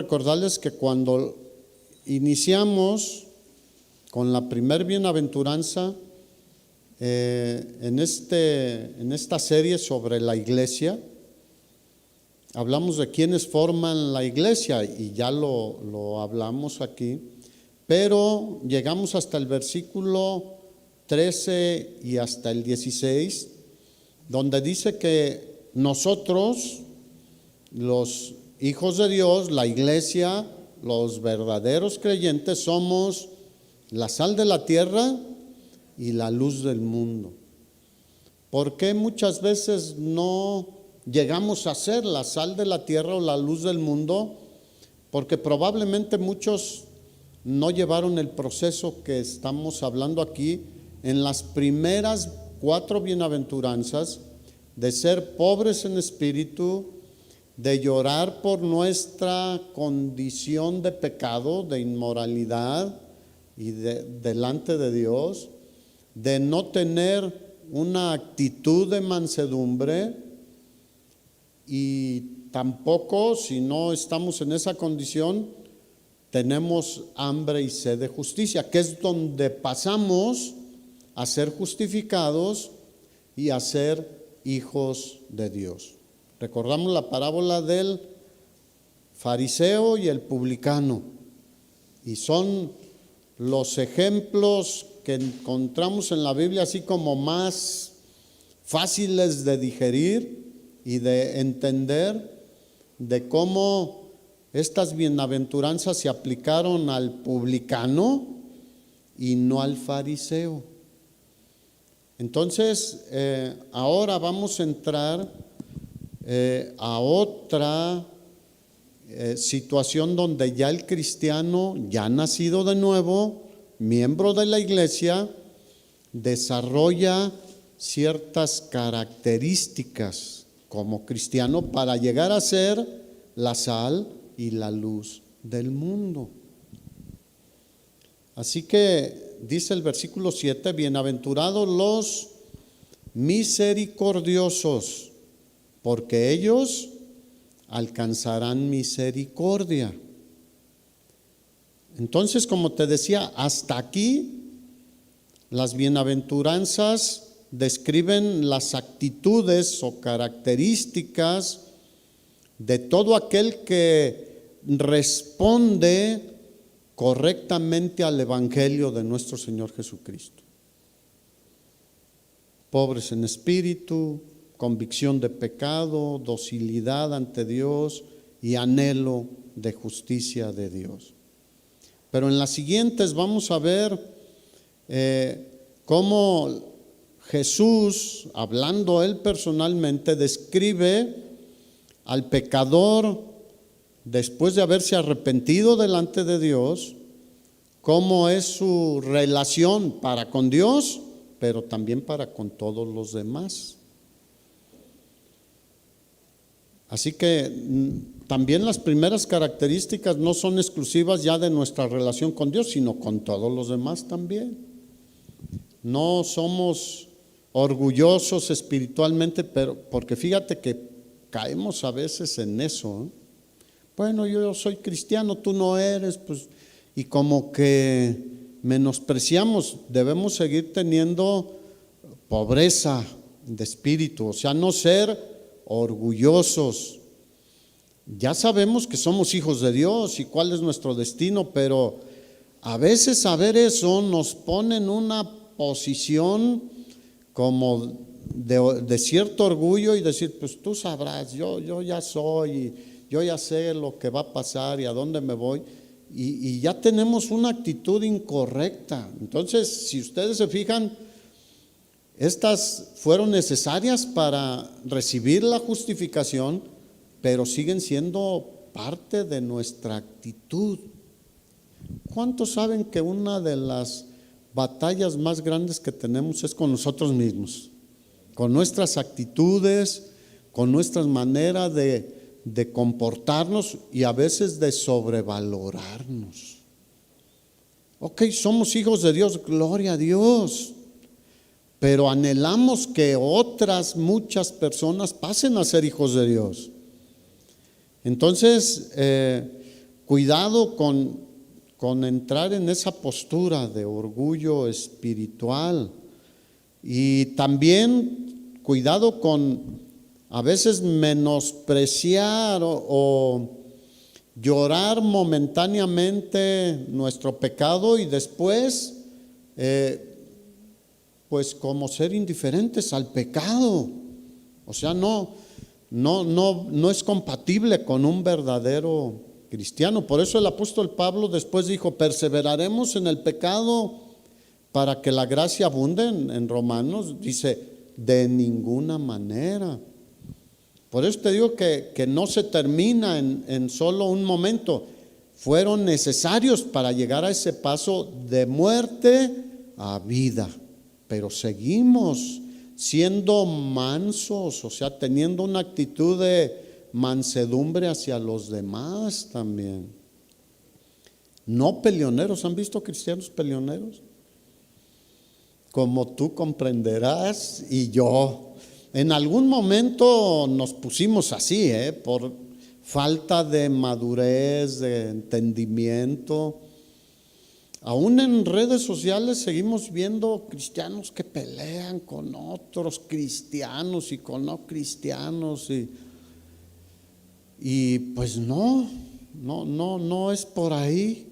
Recordarles que cuando iniciamos con la primer bienaventuranza en esta serie sobre la iglesia, hablamos de quiénes forman la iglesia y ya lo hablamos aquí, pero llegamos hasta el versículo 13 y hasta el 16, donde dice que nosotros, los hijos de Dios, la iglesia, los verdaderos creyentes, somos la sal de la tierra y la luz del mundo. ¿Por qué muchas veces no llegamos a ser la sal de la tierra o la luz del mundo? Porque probablemente muchos no llevaron el proceso que estamos hablando aquí en las primeras 4 bienaventuranzas, de ser pobres en espíritu, de llorar por nuestra condición de pecado, de inmoralidad y delante de Dios, de no tener una actitud de mansedumbre, y tampoco, si no estamos en esa condición, tenemos hambre y sed de justicia, que es donde pasamos a ser justificados y a ser hijos de Dios. Recordamos la parábola del fariseo y el publicano, y son los ejemplos que encontramos en la Biblia así como más fáciles de digerir y de entender, de cómo estas bienaventuranzas se aplicaron al publicano y no al fariseo. Entonces, ahora vamos a entrar a otra situación donde ya el cristiano, ya nacido de nuevo, miembro de la iglesia, desarrolla ciertas características como cristiano para llegar a ser la sal y la luz del mundo. Así que dice el versículo 7, bienaventurados los misericordiosos, porque ellos alcanzarán misericordia. Entonces, como te decía, hasta aquí las bienaventuranzas describen las actitudes o características de todo aquel que responde correctamente al evangelio de nuestro Señor Jesucristo. Pobres en espíritu, convicción de pecado, docilidad ante Dios y anhelo de justicia de Dios. Pero en las siguientes vamos a ver cómo Jesús, hablando él personalmente, describe al pecador después de haberse arrepentido delante de Dios, cómo es su relación para con Dios, pero también para con todos los demás. Así que también las primeras características no son exclusivas ya de nuestra relación con Dios, sino con todos los demás también. No somos orgullosos espiritualmente, pero porque fíjate que caemos a veces en eso, ¿eh? Bueno, yo soy cristiano, tú no eres, pues, y como que menospreciamos. Debemos seguir teniendo pobreza de espíritu, o sea, no ser orgullosos. Ya sabemos que somos hijos de Dios y cuál es nuestro destino, pero a veces saber eso nos pone en una posición como de cierto orgullo y decir, pues tú sabrás, yo ya soy, yo ya sé lo que va a pasar y a dónde me voy, y ya tenemos una actitud incorrecta. Entonces, si ustedes se fijan, estas fueron necesarias para recibir la justificación, pero siguen siendo parte de nuestra actitud. ¿Cuántos saben que una de las batallas más grandes que tenemos es con nosotros mismos? Con nuestras actitudes, con nuestras maneras de comportarnos y a veces de sobrevalorarnos. Ok, somos hijos de Dios, gloria a Dios, pero anhelamos que otras muchas personas pasen a ser hijos de Dios. Entonces, cuidado con entrar en esa postura de orgullo espiritual. Y también cuidado con a veces menospreciar o llorar momentáneamente nuestro pecado y después pues como ser indiferentes al pecado. O sea, no es compatible con un verdadero cristiano. Por eso el apóstol Pablo después dijo: perseveraremos en el pecado para que la gracia abunde. En Romanos dice: de ninguna manera. Por eso te digo que no se termina en solo un momento. Fueron necesarios para llegar a ese paso de muerte a vida. Pero seguimos siendo mansos, o sea, teniendo una actitud de mansedumbre hacia los demás también. No peleoneros. ¿Han visto cristianos peleoneros? Como tú comprenderás y yo. En algún momento nos pusimos así, por falta de madurez, de entendimiento. Aún en redes sociales seguimos viendo cristianos que pelean con otros cristianos y con no cristianos. Y pues no es por ahí.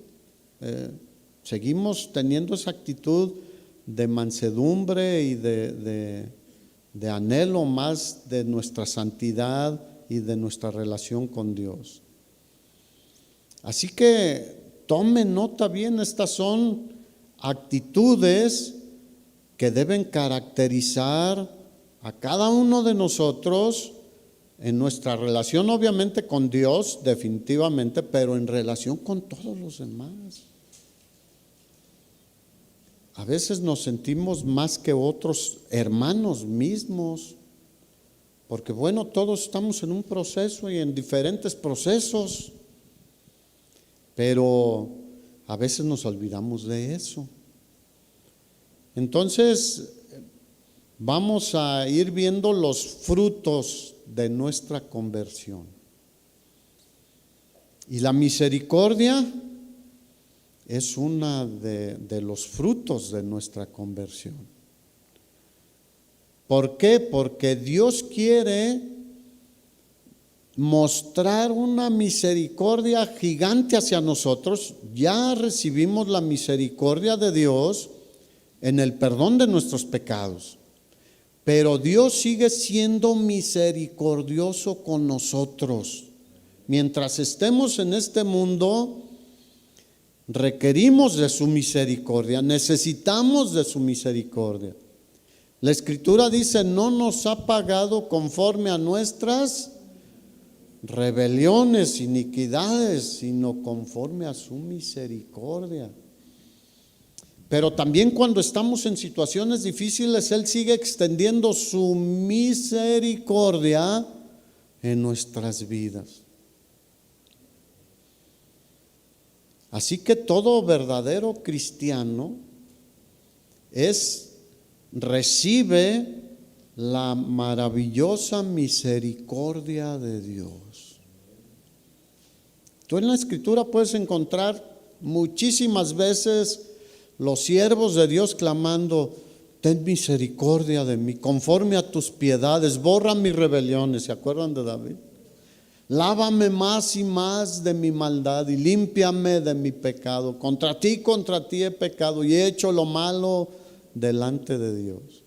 Seguimos teniendo esa actitud de mansedumbre y de anhelo más de nuestra santidad y de nuestra relación con Dios. Así que tome nota bien, estas son actitudes que deben caracterizar a cada uno de nosotros en nuestra relación, obviamente con Dios, definitivamente, pero en relación con todos los demás. A veces nos sentimos más que otros hermanos mismos, porque bueno, todos estamos en un proceso y en diferentes procesos, pero a veces nos olvidamos de eso. Entonces, vamos a ir viendo los frutos de nuestra conversión. Y la misericordia es una de los frutos de nuestra conversión. ¿Por qué? Porque Dios quiere mostrar una misericordia gigante hacia nosotros. Ya recibimos la misericordia de Dios en el perdón de nuestros pecados, pero Dios sigue siendo misericordioso con nosotros. Mientras estemos en este mundo, requerimos de su misericordia, necesitamos de su misericordia. La Escritura dice: no nos ha pagado conforme a nuestras rebeliones, iniquidades, sino conforme a su misericordia. Pero también cuando estamos en situaciones difíciles, Él sigue extendiendo su misericordia en nuestras vidas. Así que todo verdadero cristiano recibe la maravillosa misericordia de Dios. Tú en la Escritura puedes encontrar muchísimas veces los siervos de Dios clamando: ten misericordia de mí, conforme a tus piedades, borra mis rebeliones. ¿Se acuerdan de David? Lávame más y más de mi maldad y límpiame de mi pecado. Contra ti he pecado y he hecho lo malo delante de Dios.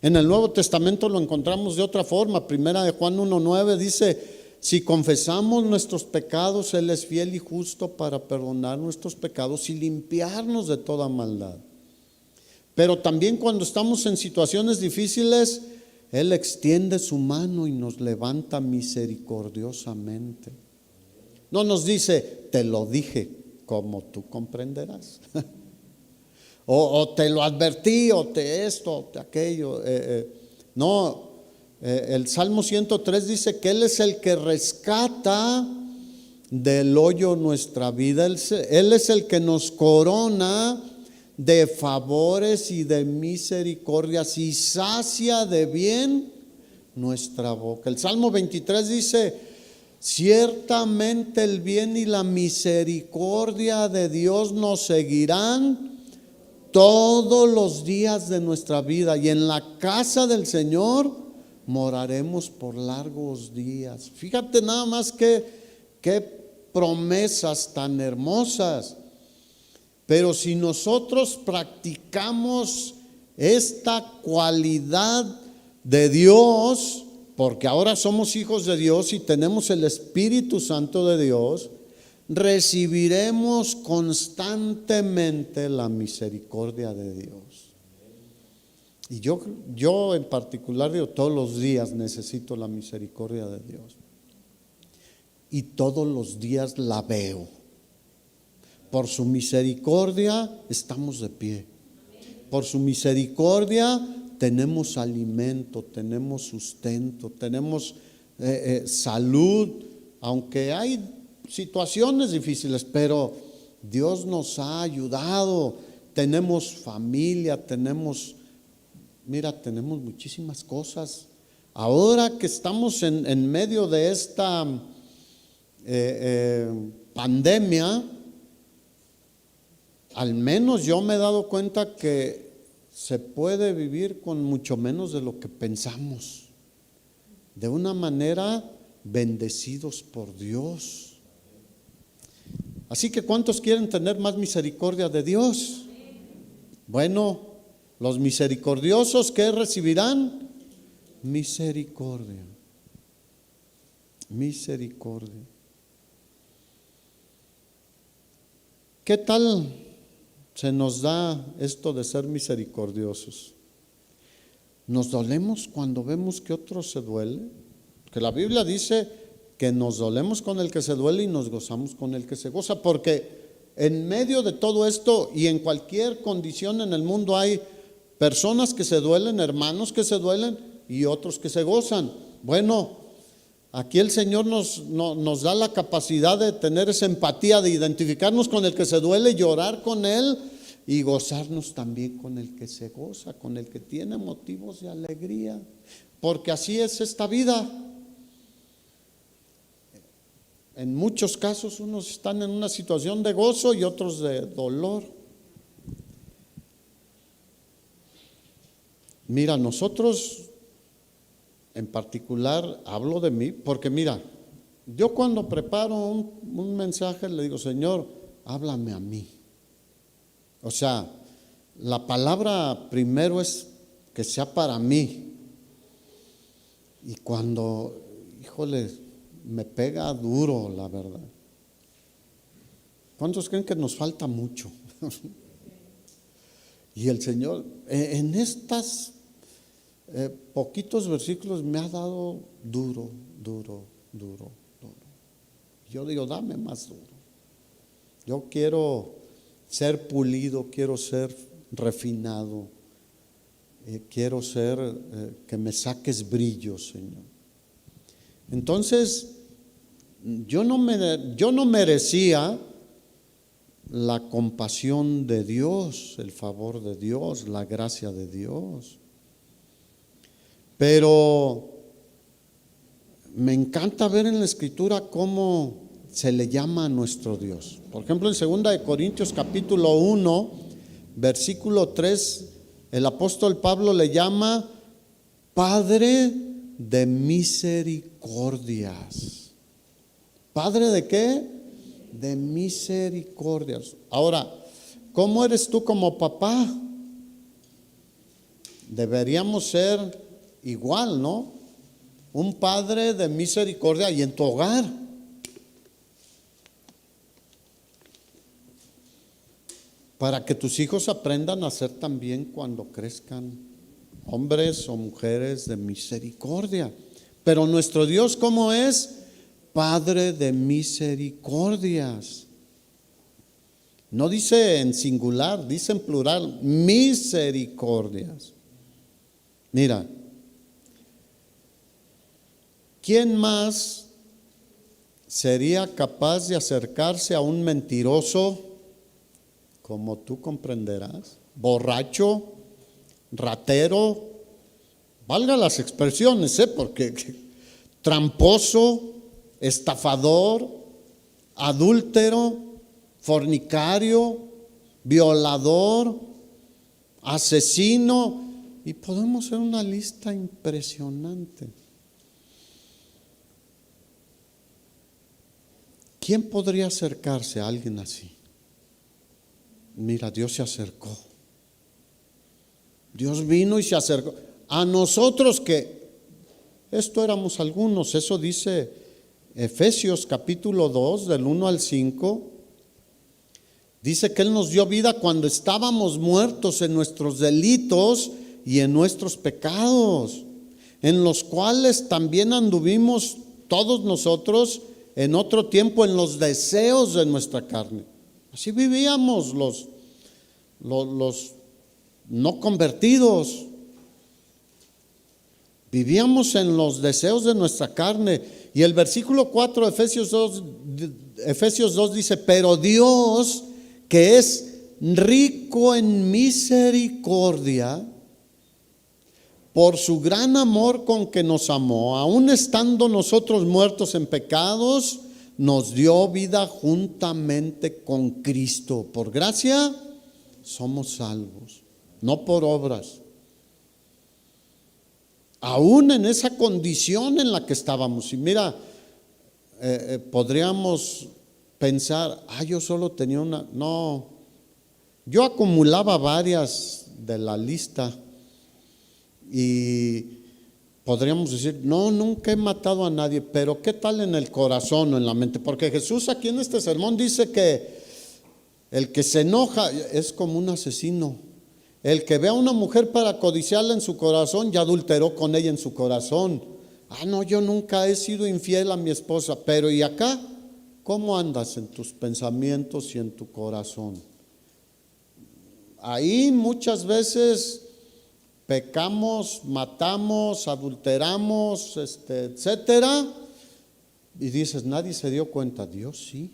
En el Nuevo Testamento lo encontramos de otra forma. Primera de Juan 1:9 dice: si confesamos nuestros pecados, Él es fiel y justo para perdonar nuestros pecados y limpiarnos de toda maldad. Pero también cuando estamos en situaciones difíciles, Él extiende su mano y nos levanta misericordiosamente. No nos dice: te lo dije, como tú comprenderás. o te lo advertí, o te esto, o te aquello. No, el Salmo 103 dice que Él es el que rescata del hoyo nuestra vida. Él es el que nos corona de favores y de misericordias y sacia de bien nuestra boca. El Salmo 23 dice: Ciertamente el bien y la misericordia de Dios nos seguirán todos los días de nuestra vida, y en la casa del Señor moraremos por largos días. Fíjate nada más qué promesas tan hermosas. Pero si nosotros practicamos esta cualidad de Dios, porque ahora somos hijos de Dios y tenemos el Espíritu Santo de Dios, recibiremos constantemente la misericordia de Dios. Y yo en particular digo, todos los días necesito la misericordia de Dios. Y todos los días la veo. Por su misericordia estamos de pie. Por su misericordia tenemos alimento, tenemos sustento, tenemos salud, aunque hay situaciones difíciles, pero Dios nos ha ayudado. Tenemos familia, tenemos muchísimas cosas. Ahora que estamos en medio de esta pandemia, al menos yo me he dado cuenta que se puede vivir con mucho menos de lo que pensamos, de una manera bendecidos por Dios. Así que ¿cuántos quieren tener más misericordia de Dios? Bueno, los misericordiosos, ¿qué recibirán? Misericordia. Misericordia. ¿Qué tal se nos da esto de ser misericordiosos? Nos dolemos cuando vemos que otro se duele, que la Biblia dice que nos dolemos con el que se duele y nos gozamos con el que se goza, porque en medio de todo esto y en cualquier condición en el mundo hay personas que se duelen, hermanos que se duelen y otros que se gozan. Bueno, aquí el Señor nos da la capacidad de tener esa empatía, de identificarnos con el que se duele, llorar con él y gozarnos también con el que se goza, con el que tiene motivos de alegría, porque así es esta vida. En muchos casos unos están en una situación de gozo y otros de dolor. Mira, nosotros en particular, hablo de mí, porque mira, yo cuando preparo un mensaje le digo, Señor, háblame a mí. O sea, la palabra primero es que sea para mí. Y cuando, híjole, me pega duro, la verdad. ¿Cuántos creen que nos falta mucho? Y el Señor, en estas poquitos versículos me ha dado duro. Yo digo, dame más duro. Yo quiero ser pulido, quiero ser refinado, quiero ser que me saques brillo, Señor. Entonces, yo no merecía la compasión de Dios, el favor de Dios, la gracia de Dios. Pero me encanta ver en la Escritura cómo se le llama a nuestro Dios. Por ejemplo, en 2 Corintios capítulo 1, versículo 3, el apóstol Pablo le llama Padre de misericordias. ¿Padre de qué? De misericordias. Ahora, ¿cómo eres tú como papá? Deberíamos ser igual, ¿no? Un padre de misericordia y en tu hogar. Para que tus hijos aprendan a ser también cuando crezcan hombres o mujeres de misericordia. Pero nuestro Dios, ¿cómo es? Padre de misericordias. No dice en singular, dice en plural, misericordias. Mira, ¿quién más sería capaz de acercarse a un mentiroso, como tú comprenderás, borracho, ratero, valga las expresiones, porque tramposo, estafador, adúltero, fornicario, violador, asesino, y podemos hacer una lista impresionante. ¿Quién podría acercarse a alguien así? Mira, Dios se acercó. Dios vino y se acercó a nosotros, que esto éramos algunos. Eso dice Efesios capítulo 2 del 1 al 5. Dice que Él nos dio vida cuando estábamos muertos en nuestros delitos y en nuestros pecados, en los cuales también anduvimos todos nosotros en otro tiempo en los deseos de nuestra carne. Así vivíamos los no convertidos. Vivíamos en los deseos de nuestra carne. Y el versículo 4 de Efesios 2 dice: pero Dios, que es rico en misericordia, por su gran amor con que nos amó, aun estando nosotros muertos en pecados, nos dio vida juntamente con Cristo. Por gracia somos salvos, no por obras. Aún en esa condición en la que estábamos. Y mira, podríamos pensar, yo solo tenía una. No, yo acumulaba varias de la lista. Y podríamos decir, no, nunca he matado a nadie, pero ¿qué tal en el corazón o en la mente? Porque Jesús aquí en este sermón dice que el que se enoja es como un asesino. El que ve a una mujer para codiciarla en su corazón, ya adulteró con ella en su corazón. No, yo nunca he sido infiel a mi esposa, pero ¿y acá? ¿Cómo andas en tus pensamientos y en tu corazón? Ahí muchas veces pecamos, matamos, adulteramos, etcétera. Y dices, nadie se dio cuenta. Dios sí,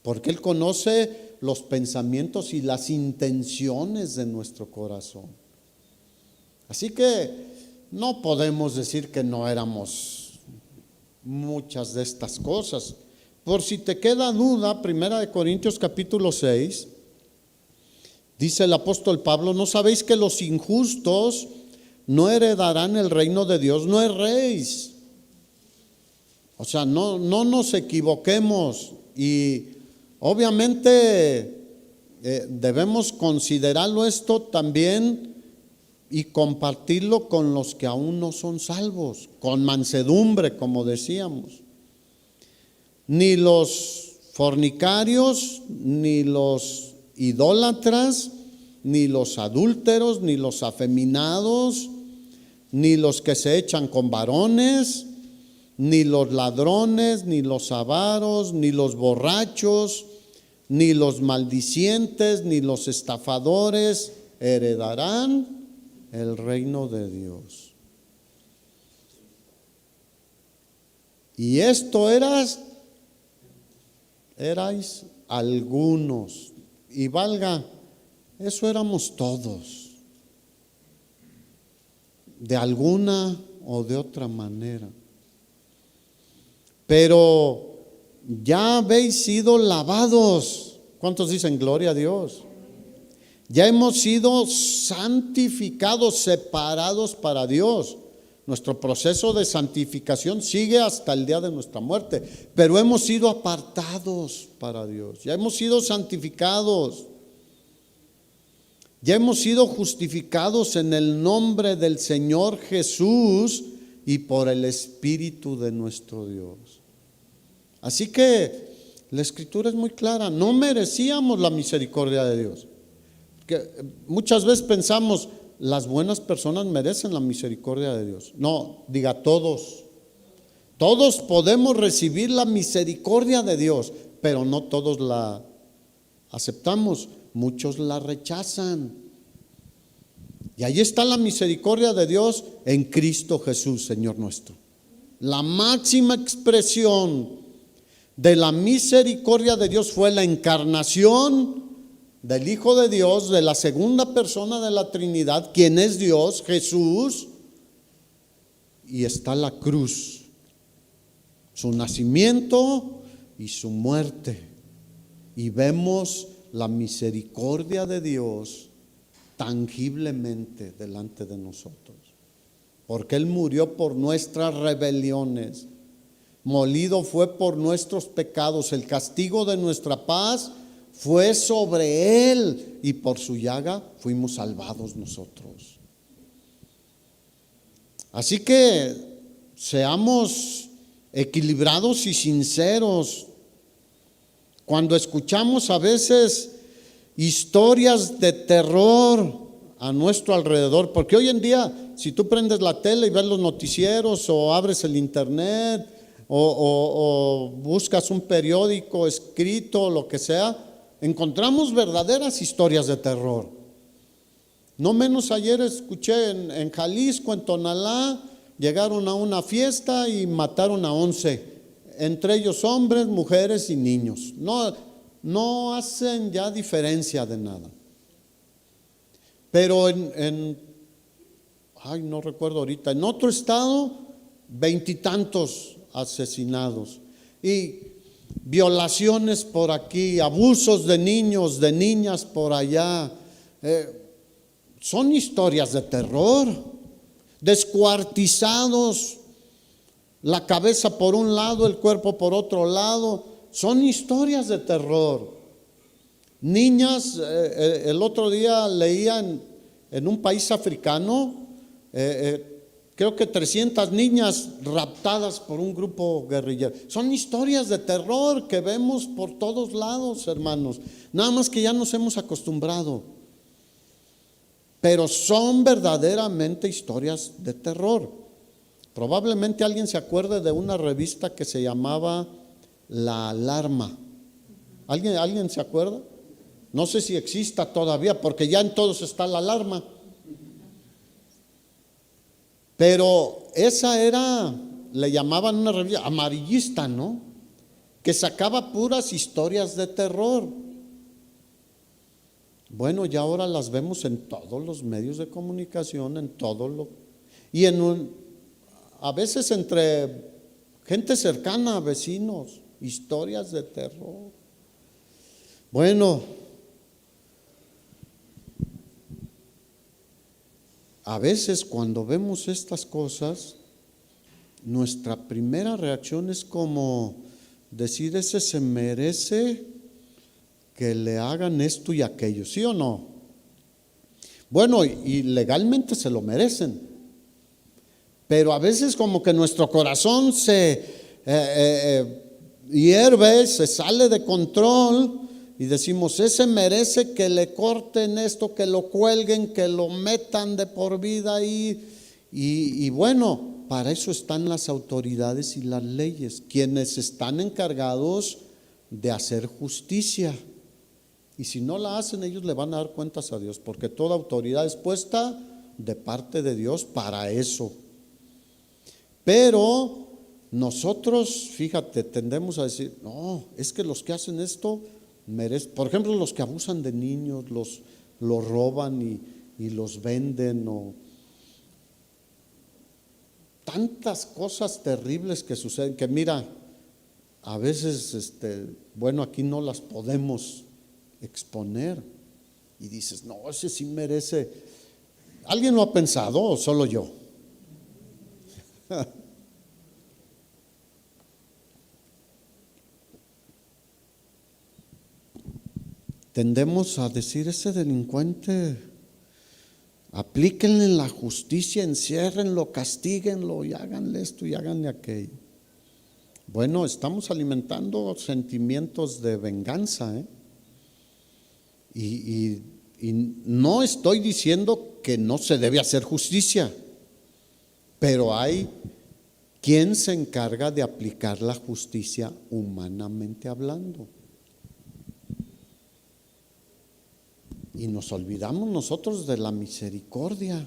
porque Él conoce los pensamientos y las intenciones de nuestro corazón. Así que no podemos decir que no éramos muchas de estas cosas. Por si te queda duda, 1 Corintios capítulo 6, dice el apóstol Pablo: ¿no sabéis que los injustos no heredarán el reino de Dios? No erréis. O sea, no nos equivoquemos. Y obviamente debemos considerarlo esto también y compartirlo con los que aún no son salvos, con mansedumbre, como decíamos. Ni los fornicarios, ni los idólatras, ni los adúlteros, ni los afeminados, ni los que se echan con varones, ni los ladrones, ni los avaros, ni los borrachos, ni los maldicientes, ni los estafadores heredarán el reino de Dios. Y esto erais algunos. Y valga, eso éramos todos, de alguna o de otra manera. Pero ya habéis sido lavados. ¿Cuántos dicen gloria a Dios? Ya hemos sido santificados, separados para Dios. Nuestro proceso de santificación sigue hasta el día de nuestra muerte, pero hemos sido apartados para Dios. Ya hemos sido santificados. Ya hemos sido justificados en el nombre del Señor Jesús y por el Espíritu de nuestro Dios. Así que la Escritura es muy clara, no merecíamos la misericordia de Dios. Que muchas veces pensamos, las buenas personas merecen la misericordia de Dios. No, diga todos. Todos podemos recibir la misericordia de Dios, pero no todos la aceptamos. Muchos la rechazan. Y ahí está la misericordia de Dios en Cristo Jesús, Señor nuestro. La máxima expresión de la misericordia de Dios fue la encarnación del Hijo de Dios, de la segunda persona de la Trinidad, quien es Dios, Jesús, y está la cruz. su nacimiento y su muerte. Y vemos la misericordia de Dios tangiblemente delante de nosotros. Porque Él murió por nuestras rebeliones, molido fue por nuestros pecados, el castigo de nuestra paz fue sobre Él y por su llaga fuimos salvados nosotros. Así que seamos equilibrados y sinceros cuando escuchamos a veces historias de terror a nuestro alrededor, porque hoy en día si tú prendes la tele y ves los noticieros o abres el internet o buscas un periódico escrito, lo que sea, encontramos verdaderas historias de terror. No menos ayer escuché en Jalisco, en Tonalá, llegaron a una fiesta y mataron a 11, entre ellos hombres, mujeres y niños. No hacen ya diferencia de nada. Pero no recuerdo ahorita, en otro estado, 20 y tantos asesinados. Y violaciones por aquí, abusos de niños, de niñas por allá. Son historias de terror. Descuartizados, la cabeza por un lado, el cuerpo por otro lado. Son historias de terror. Niñas, el otro día leía en un país africano, creo que 300 niñas raptadas por un grupo guerrillero. Son historias de terror que vemos por todos lados, hermanos. Nada más que ya nos hemos acostumbrado. Pero son verdaderamente historias de terror. Probablemente alguien se acuerde de una revista que se llamaba La Alarma. ¿Alguien se acuerda? No sé si exista todavía, porque ya en todos está La Alarma. Pero esa era, le llamaban una revista amarillista, ¿no? Que sacaba puras historias de terror. Bueno, ya ahora las vemos en todos los medios de comunicación, en todo lo, y a veces entre gente cercana, vecinos, historias de terror. Bueno, a veces cuando vemos estas cosas, nuestra primera reacción es como decir, ese se merece que le hagan esto y aquello, ¿sí o no? Bueno, y legalmente se lo merecen, pero a veces como que nuestro corazón se hierve, se sale de control y decimos, ese merece que le corten esto, que lo cuelguen, que lo metan de por vida ahí. Y bueno, para eso están las autoridades y las leyes, quienes están encargados de hacer justicia. Y si no la hacen, ellos le van a dar cuentas a Dios, porque toda autoridad es puesta de parte de Dios para eso. Pero nosotros, fíjate, tendemos a decir, no, es que los que hacen esto merecen. Por ejemplo, los que abusan de niños, los roban y los venden, o tantas cosas terribles que suceden, que mira, a veces, bueno, aquí no las podemos exponer, y dices, no, ese sí merece. ¿Alguien lo ha pensado o solo yo? Tendemos a decir, ese delincuente, aplíquenle la justicia, enciérrenlo, castíguenlo y háganle esto y háganle aquello. Bueno, estamos alimentando sentimientos de venganza, Y no estoy diciendo que no se debe hacer justicia, pero hay quien se encarga de aplicar la justicia humanamente hablando. Y nos olvidamos nosotros de la misericordia.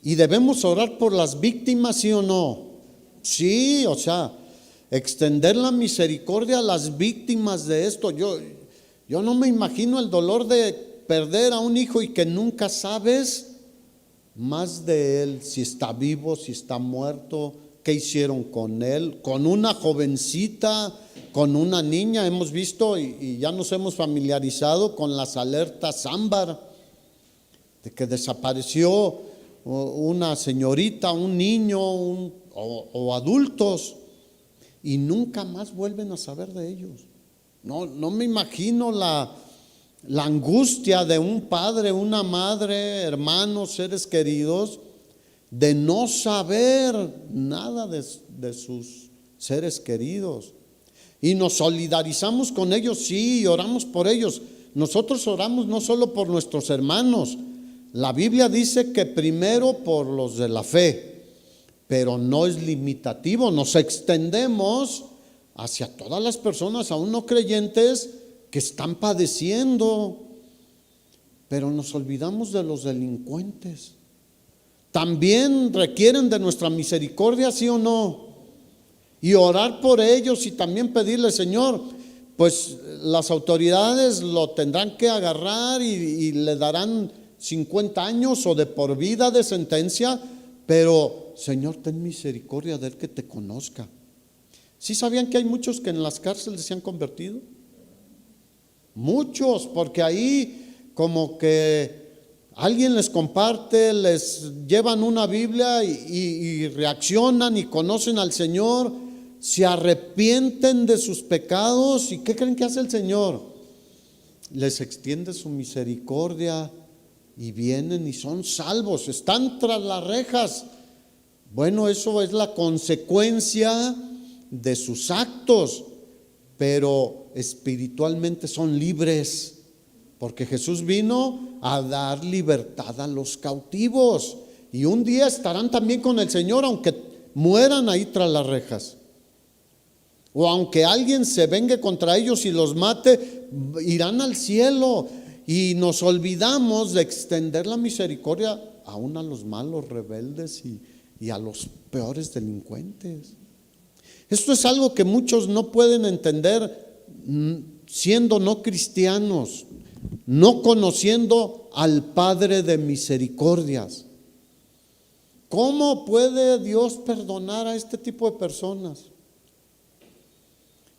Y debemos orar por las víctimas, ¿sí o no? Sí, o sea, extender la misericordia a las víctimas de esto. Yo no me imagino el dolor de perder a un hijo y que nunca sabes más de él, si está vivo, si está muerto, qué hicieron con él, con una jovencita, con una niña. Hemos visto y ya nos hemos familiarizado con las alertas ámbar, de que desapareció una señorita, un niño o adultos y nunca más vuelven a saber de ellos. No me imagino la angustia de un padre, una madre, hermanos, seres queridos, de no saber nada de sus seres queridos. Y nos solidarizamos con ellos, sí, y oramos por ellos. Nosotros oramos no solo por nuestros hermanos. La Biblia dice que primero por los de la fe, pero no es limitativo. Nos extendemos hacia todas las personas, aún no creyentes, que están padeciendo, pero nos olvidamos de los delincuentes. También requieren de nuestra misericordia, ¿sí o no? Y orar por ellos y también pedirle, Señor, pues las autoridades lo tendrán que agarrar y le darán 50 años o de por vida de sentencia, pero Señor, ten misericordia de él, que te conozca. ¿Sí sabían que hay muchos que en las cárceles se han convertido? Muchos, porque ahí como que alguien les comparte, les llevan una Biblia y reaccionan y conocen al Señor, se arrepienten de sus pecados. ¿Y qué creen que hace el Señor? Les extiende su misericordia y vienen y son salvos, están tras las rejas. Bueno, eso es la consecuencia de sus actos, pero espiritualmente son libres, porque Jesús vino a dar libertad a los cautivos, y un día estarán también con el Señor, aunque mueran ahí tras las rejas, o aunque alguien se vengue contra ellos y los mate, irán al cielo. Y nos olvidamos de extender la misericordia aún a los malos, rebeldes y a los peores delincuentes. Esto es algo que muchos no pueden entender siendo no cristianos, no conociendo al Padre de misericordias. ¿Cómo puede Dios perdonar a este tipo de personas?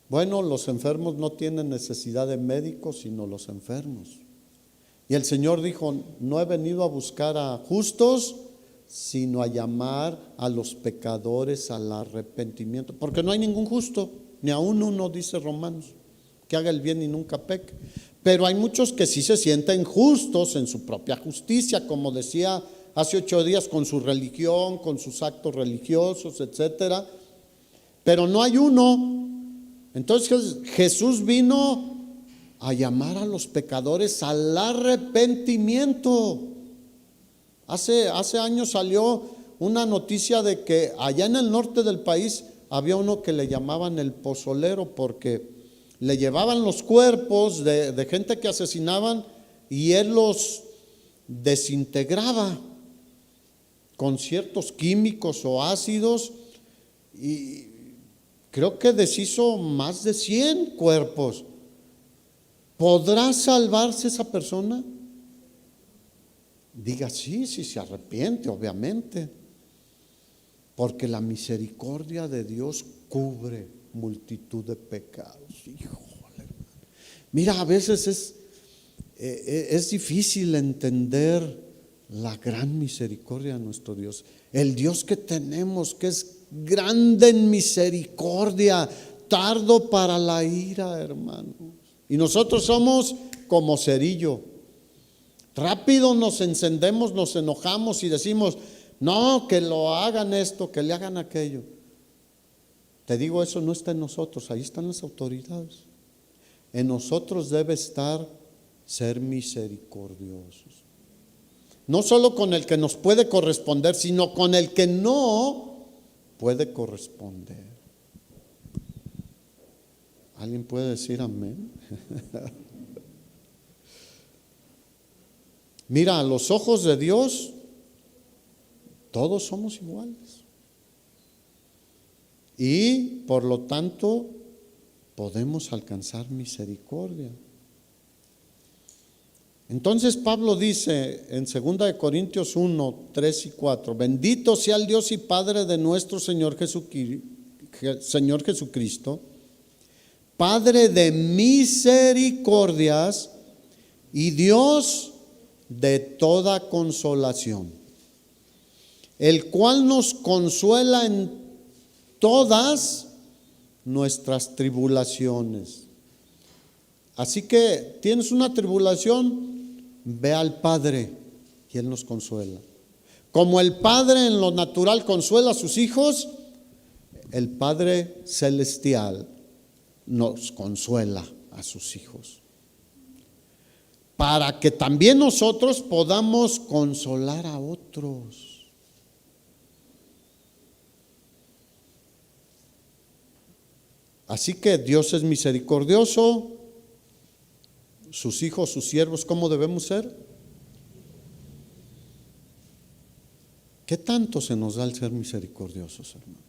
Bueno, los enfermos no tienen necesidad de médicos, sino los enfermos. Y el Señor dijo: no he venido a buscar a justos, sino a llamar a los pecadores al arrepentimiento. Porque no hay ningún justo, ni aún uno, dice Romanos, que haga el bien y nunca peque. Pero hay muchos que sí se sienten justos en su propia justicia, como decía hace 8 días, con su religión, con sus actos religiosos, etcétera. Pero no hay uno. Entonces Jesús vino a llamar a los pecadores al arrepentimiento. Hace años salió una noticia de que allá en el norte del país había uno que le llamaban el pozolero, porque le llevaban los cuerpos de gente que asesinaban y él los desintegraba con ciertos químicos o ácidos, y creo que deshizo más de 100 cuerpos. ¿Podrá salvarse esa persona? Diga sí, si se arrepiente, obviamente, porque la misericordia de Dios cubre multitud de pecados. Híjole, mira, a veces es difícil entender la gran misericordia de nuestro Dios. El Dios que tenemos, que es grande en misericordia, tardo para la ira, hermanos. Y nosotros somos como cerillo. Rápido nos encendemos, nos enojamos y decimos: no, que lo hagan esto, que le hagan aquello. Te digo, eso no está en nosotros, ahí están las autoridades. En nosotros debe estar ser misericordiosos. No solo con el que nos puede corresponder, sino con el que no puede corresponder. ¿Alguien puede decir amén? Mira, a los ojos de Dios todos somos iguales. Y por lo tanto podemos alcanzar misericordia. Entonces Pablo dice en 2 Corintios 1, 3 y 4, bendito sea el Dios y Padre de nuestro Señor Jesucristo, Padre de misericordias y Dios de toda consolación, el cual nos consuela en todas nuestras tribulaciones. Así que tienes una tribulación, ve al Padre y Él nos consuela. Como el Padre en lo natural consuela a sus hijos, el Padre celestial nos consuela a sus hijos, para que también nosotros podamos consolar a otros. Así que Dios es misericordioso. Sus hijos, sus siervos, ¿cómo debemos ser? ¿Qué tanto se nos da el ser misericordiosos, hermanos?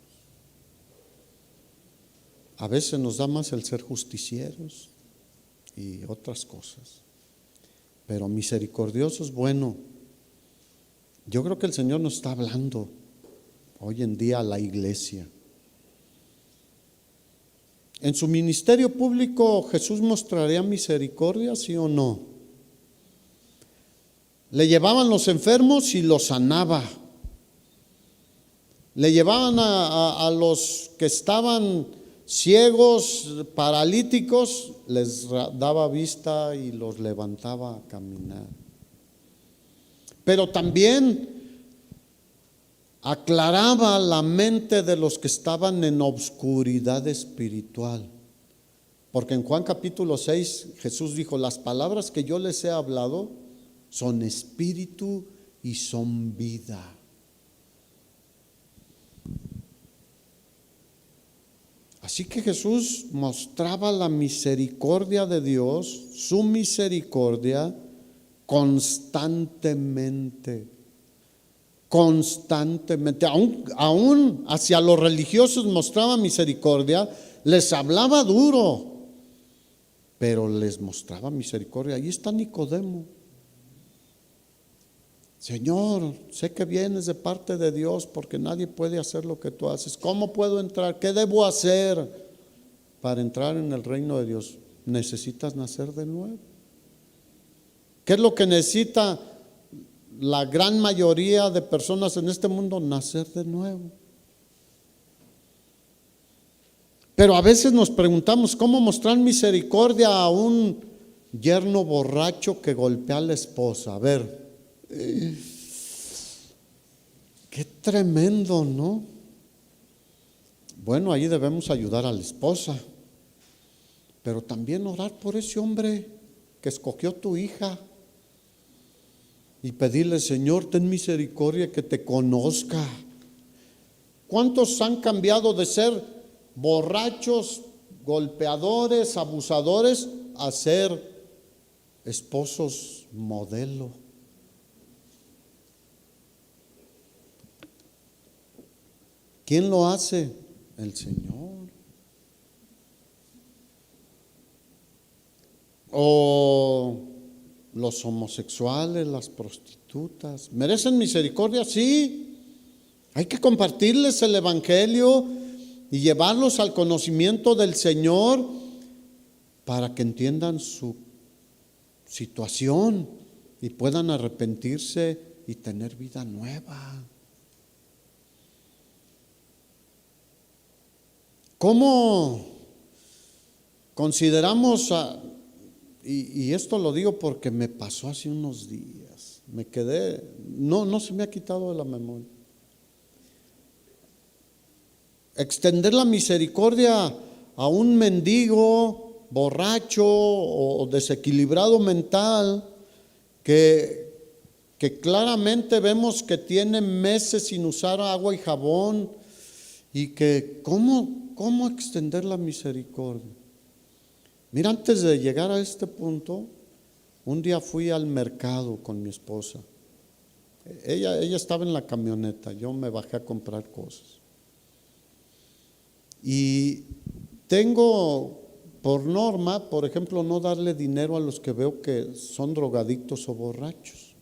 A veces nos da más el ser justicieros y otras cosas. Pero misericordiosos, bueno, yo creo que el Señor nos está hablando hoy en día a la iglesia. ¿En su ministerio público Jesús mostraría misericordia, sí o no? Le llevaban los enfermos y los sanaba. Le llevaban a los que estaban ciegos, paralíticos, les daba vista y los levantaba a caminar. Pero también aclaraba la mente de los que estaban en obscuridad espiritual. Porque en Juan capítulo 6 Jesús dijo, las palabras que yo les he hablado son espíritu y son vida. Así que Jesús mostraba la misericordia de Dios, su misericordia, constantemente. Aún hacia los religiosos mostraba misericordia, les hablaba duro, pero les mostraba misericordia. Ahí está Nicodemo. Señor, sé que vienes de parte de Dios porque nadie puede hacer lo que tú haces. ¿Cómo puedo entrar? ¿Qué debo hacer para entrar en el reino de Dios? Necesitas nacer de nuevo. ¿Qué es lo que necesita la gran mayoría de personas en este mundo? Nacer de nuevo. Pero a veces nos preguntamos cómo mostrar misericordia a un yerno borracho que golpea a la esposa. A ver, qué tremendo, ¿no? Bueno, ahí debemos ayudar a la esposa, pero también orar por ese hombre que escogió tu hija y pedirle, Señor, ten misericordia, que te conozca. ¿Cuántos han cambiado de ser borrachos, golpeadores, abusadores, a ser esposos modelo? ¿Quién lo hace? El Señor. O los homosexuales, las prostitutas, ¿merecen misericordia? Sí. Hay que compartirles el evangelio y llevarlos al conocimiento del Señor para que entiendan su situación y puedan arrepentirse y tener vida nueva. ¿Cómo consideramos y esto lo digo porque me pasó hace unos días, me quedé, no se me ha quitado de la memoria. Extender la misericordia a un mendigo, borracho o desequilibrado mental, que claramente vemos que tiene meses sin usar agua y jabón, y que ¿cómo extender la misericordia? Mira, antes de llegar a este punto, un día fui al mercado con mi esposa. Ella estaba en la camioneta, yo me bajé a comprar cosas. Y tengo por norma, por ejemplo, no darle dinero a los que veo que son drogadictos o borrachos.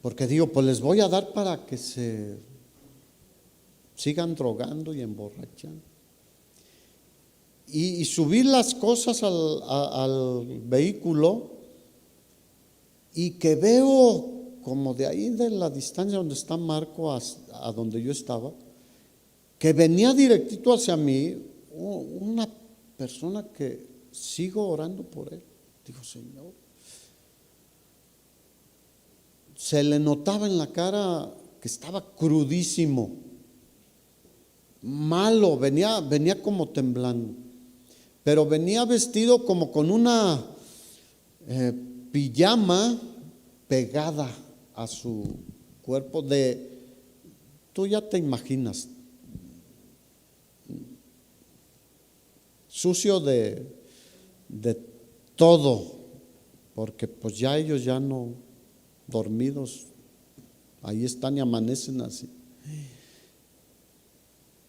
Porque digo, pues les voy a dar para que se sigan drogando y emborrachando. Y subir las cosas al vehículo y que veo como de ahí de la distancia donde está Marco a donde yo estaba, que venía directito hacia mí una persona que sigo orando por él. Digo, Señor, se le notaba en la cara que estaba crudísimo, malo, venía como temblando, pero venía vestido como con una pijama pegada a su cuerpo tú ya te imaginas, sucio de todo, porque pues ya ellos ya no dormidos, ahí están y amanecen así.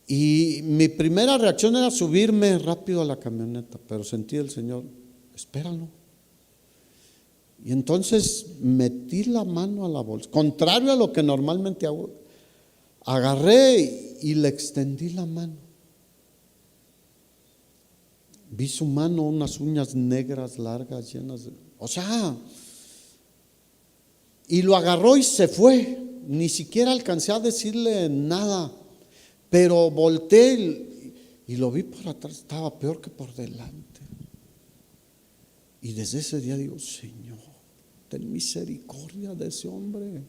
Y mi primera reacción era subirme rápido a la camioneta, pero sentí el Señor, espéralo. Y entonces metí la mano a la bolsa, contrario a lo que normalmente hago, agarré y le extendí la mano. Vi su mano, unas uñas negras largas llenas de, y lo agarró y se fue. Ni siquiera alcancé a decirle nada, pero volteé y lo vi por atrás, estaba peor que por delante. Y desde ese día digo, Señor, ten misericordia de ese hombre.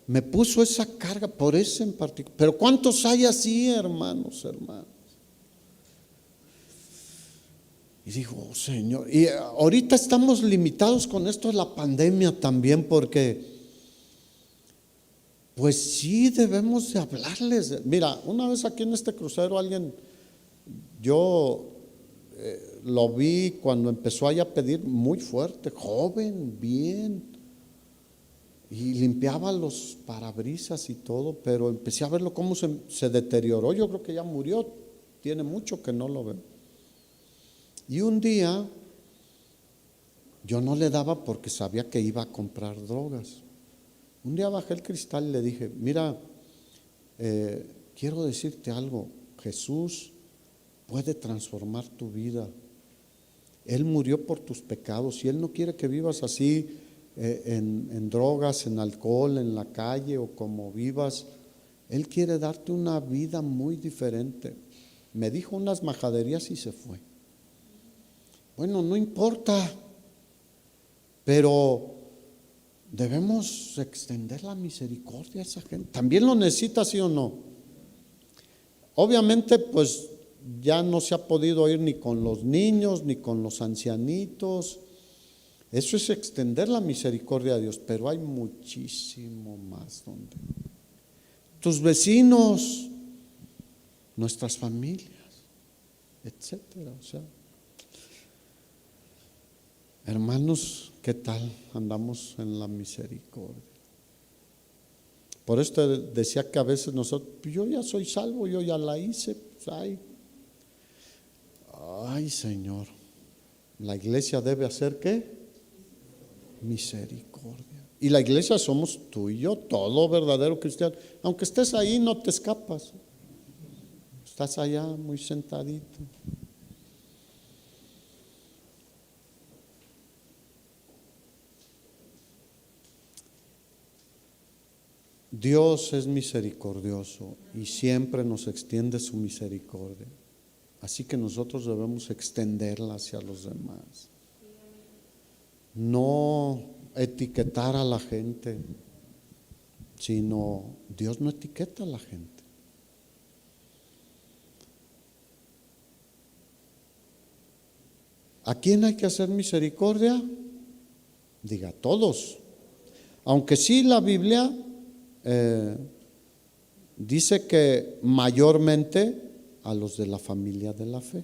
Me puso esa carga por ese en particular. Pero ¿cuántos hay así, hermanos? Y digo, Señor, y ahorita estamos limitados con esto de la pandemia también, porque pues sí debemos de hablarles. Mira, una vez aquí en este crucero yo lo vi cuando empezó a pedir muy fuerte, joven, bien, y limpiaba los parabrisas y todo, pero empecé a verlo cómo se deterioró. Yo creo que ya murió, tiene mucho que no lo veo. Y un día yo no le daba porque sabía que iba a comprar drogas. Un día bajé el cristal y le dije, mira, quiero decirte algo, Jesús puede transformar tu vida. Él murió por tus pecados y Él no quiere que vivas así en drogas, en alcohol, en la calle o como vivas. Él quiere darte una vida muy diferente. Me dijo unas majaderías y se fue. Bueno, no importa, pero debemos extender la misericordia a esa gente. ¿También lo necesita, sí o no? Obviamente, pues ya no se ha podido ir ni con los niños, ni con los ancianitos. Eso es extender la misericordia a Dios, pero hay muchísimo más donde. Tus vecinos, nuestras familias, etcétera. Hermanos, ¿qué tal andamos en la misericordia? Por eso te decía que a veces nosotros, yo ya soy salvo, yo ya la hice, pues, ay Señor, la iglesia debe hacer ¿qué? Misericordia. Y la iglesia somos tú y yo, todo verdadero cristiano. Aunque estés ahí, no te escapas. Estás allá muy sentadito. Dios es misericordioso y siempre nos extiende su misericordia. Así que nosotros debemos extenderla hacia los demás. No etiquetar a la gente, sino Dios no etiqueta a la gente. ¿A quién hay que hacer misericordia? Diga, todos. Aunque sí la Biblia dice que mayormente a los de la familia de la fe,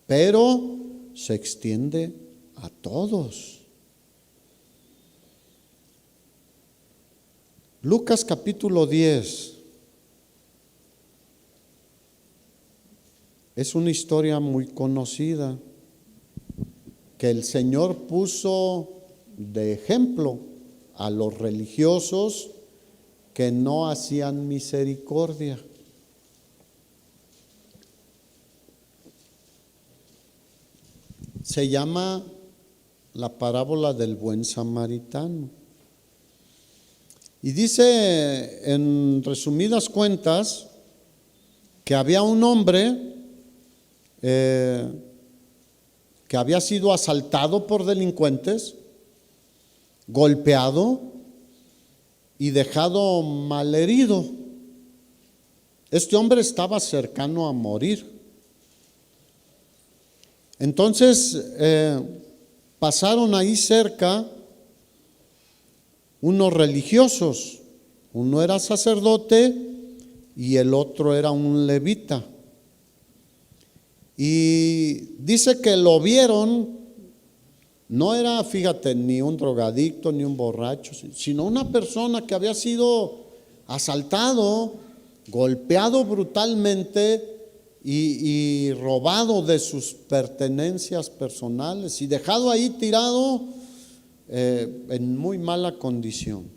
pero se extiende a todos. Lucas capítulo 10. Es una historia muy conocida que el Señor puso de ejemplo a los religiosos que no hacían misericordia. Se llama la parábola del buen samaritano. Y dice en resumidas cuentas que había un hombre que había sido asaltado por delincuentes, golpeado y dejado malherido. Este hombre estaba cercano a morir. Entonces pasaron ahí cerca unos religiosos. Uno era sacerdote y el otro era un levita. Y dice que lo vieron, no era, fíjate, ni un drogadicto ni un borracho, sino una persona que había sido asaltado, golpeado brutalmente y robado de sus pertenencias personales y dejado ahí tirado en muy mala condición.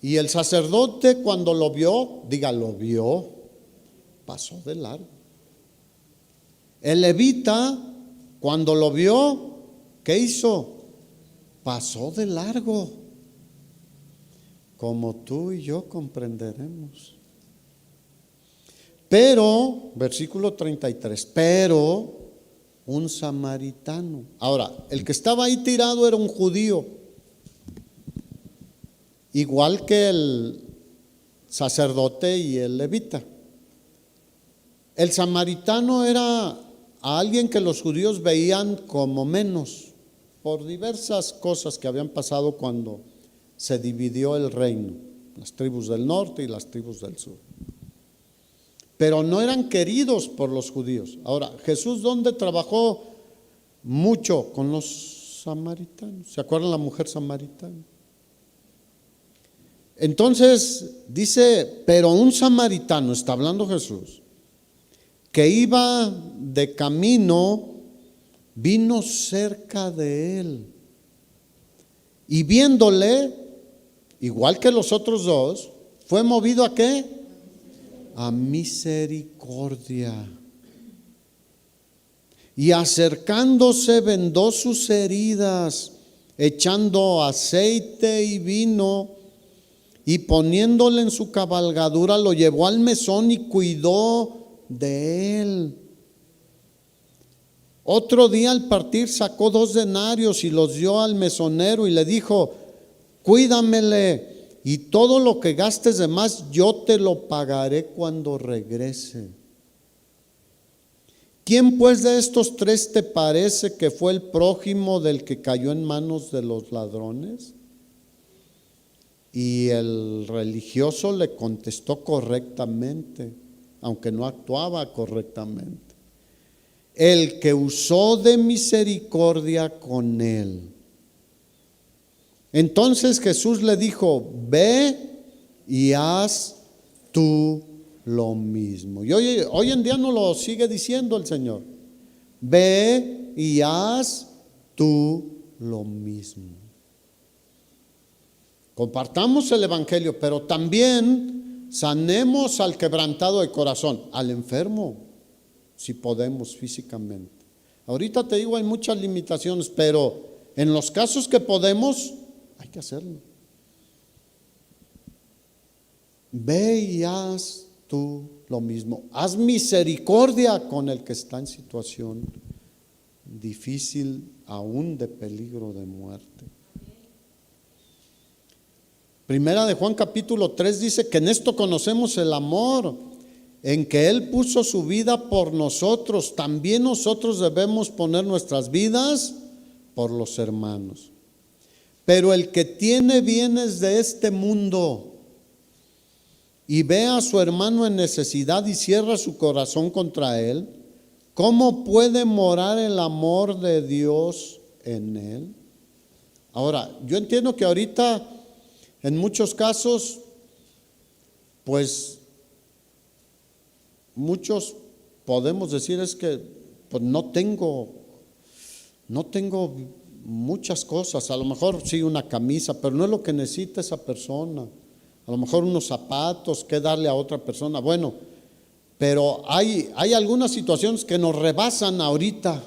Y el sacerdote cuando lo vio, lo vio, pasó de largo. El levita cuando lo vio, ¿qué hizo? Pasó de largo, como tú y yo comprenderemos. Pero, versículo 33, pero un samaritano. Ahora, el que estaba ahí tirado era un judío, igual que el sacerdote y el levita. El samaritano era a alguien que los judíos veían como menos, por diversas cosas que habían pasado cuando se dividió el reino, las tribus del norte y las tribus del sur. Pero no eran queridos por los judíos. Ahora, Jesús, ¿dónde trabajó mucho? Con los samaritanos. ¿Se acuerdan la mujer samaritana? Entonces dice, pero un samaritano, está hablando Jesús, que iba de camino, vino cerca de él y viéndole, igual que los otros dos, fue movido ¿a qué? A misericordia. Y acercándose vendó sus heridas, echando aceite y vino, y poniéndole en su cabalgadura lo llevó al mesón y cuidó de él. Otro día al partir sacó 2 denarios y los dio al mesonero y le dijo, cuídamele y todo lo que gastes de más yo te lo pagaré cuando regrese. ¿Quién pues de estos 3 te parece que fue el prójimo del que cayó en manos de los ladrones? Y el religioso le contestó correctamente, aunque no actuaba correctamente. El que usó de misericordia con él. Entonces Jesús le dijo, ve y haz tú lo mismo. Y hoy en día no lo sigue diciendo el Señor. Ve y haz tú lo mismo. Compartamos el evangelio, pero también sanemos al quebrantado de corazón, al enfermo, si podemos físicamente. Ahorita te digo, hay muchas limitaciones, pero en los casos que podemos, hay que hacerlo. Ve y haz tú lo mismo. Haz misericordia con el que está en situación difícil, aún de peligro de muerte. Primera de Juan capítulo 3 dice que en esto conocemos el amor, en que Él puso su vida por nosotros. También nosotros debemos poner nuestras vidas por los hermanos. Pero el que tiene bienes de este mundo y ve a su hermano en necesidad y cierra su corazón contra él, ¿cómo puede morar el amor de Dios en él? Ahora, yo entiendo que ahorita en muchos casos, pues muchos podemos decir es que pues no tengo muchas cosas, a lo mejor sí una camisa, pero no es lo que necesita esa persona, a lo mejor unos zapatos que darle a otra persona, bueno, pero hay algunas situaciones que nos rebasan ahorita,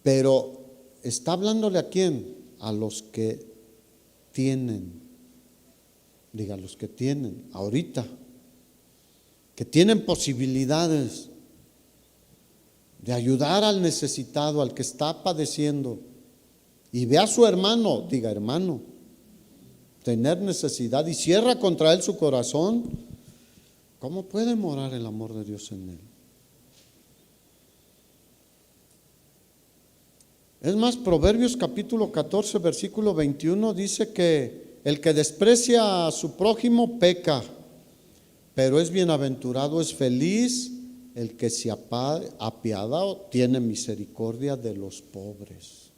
pero está hablándole a quién, a los que tienen, diga, los que tienen ahorita, que tienen posibilidades de ayudar al necesitado, al que está padeciendo, y ve a su hermano, diga, hermano, tener necesidad y cierra contra él su corazón, ¿cómo puede morar el amor de Dios en él? Es más, Proverbios capítulo 14, versículo 21 dice que el que desprecia a su prójimo peca, pero es bienaventurado, es feliz el que se apiada o tiene misericordia de los pobres.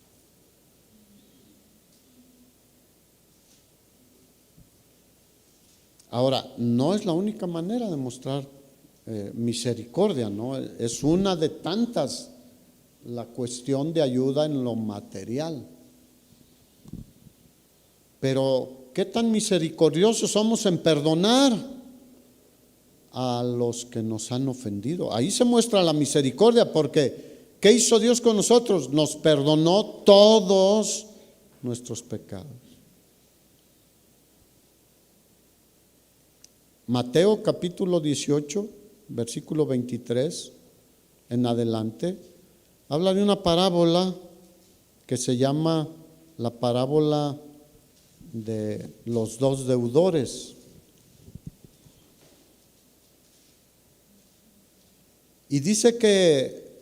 Ahora, no es la única manera de mostrar misericordia, ¿no? Es una de tantas la cuestión de ayuda en lo material. Pero, ¿qué tan misericordiosos somos en perdonar a los que nos han ofendido? Ahí se muestra la misericordia, porque ¿qué hizo Dios con nosotros? Nos perdonó todos nuestros pecados. Mateo capítulo 18, versículo 23 en adelante, habla de una parábola que se llama la parábola de los dos deudores. Y dice que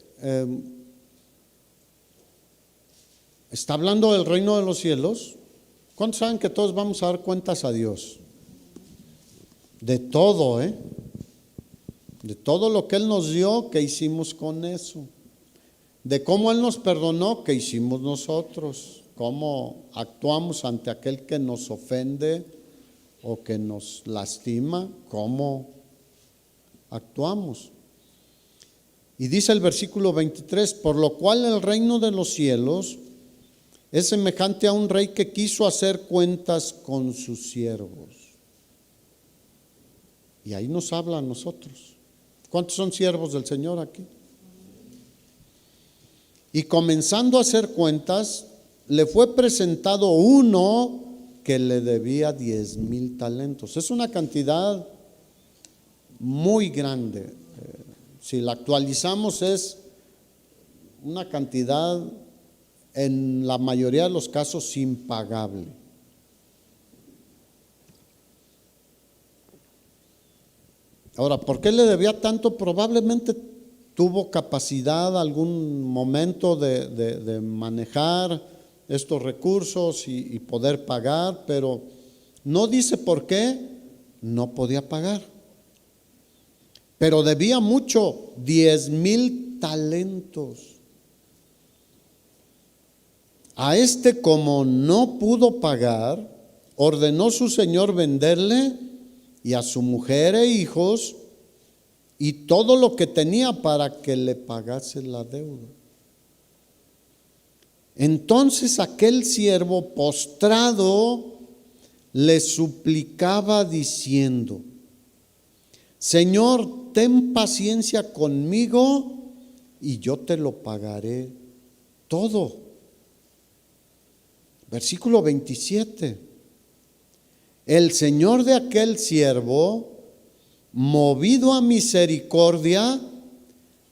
está hablando del reino de los cielos. ¿Cuántos saben que todos vamos a dar cuentas a Dios? De todo, de todo lo que Él nos dio, ¿qué hicimos con eso? De cómo Él nos perdonó, ¿qué hicimos nosotros? Cómo actuamos ante aquel que nos ofende o que nos lastima, cómo actuamos. Y dice el versículo 23, por lo cual el reino de los cielos es semejante a un rey que quiso hacer cuentas con sus siervos. Y ahí nos habla a nosotros. ¿Cuántos son siervos del Señor aquí? Y comenzando a hacer cuentas, le fue presentado uno que le debía 10,000 talentos. Es una cantidad muy grande. Si la actualizamos es una cantidad en la mayoría de los casos impagable. Ahora, ¿por qué le debía tanto? Probablemente tuvo capacidad algún momento de manejar estos recursos y poder pagar, pero no dice por qué no podía pagar. Pero debía mucho, 10,000 talentos. A este, como no pudo pagar, ordenó su señor venderle y a su mujer e hijos y todo lo que tenía para que le pagase la deuda. Entonces aquel siervo postrado le suplicaba diciendo: Señor, ten paciencia conmigo y yo te lo pagaré todo. Versículo 27. El señor de aquel siervo, movido a misericordia,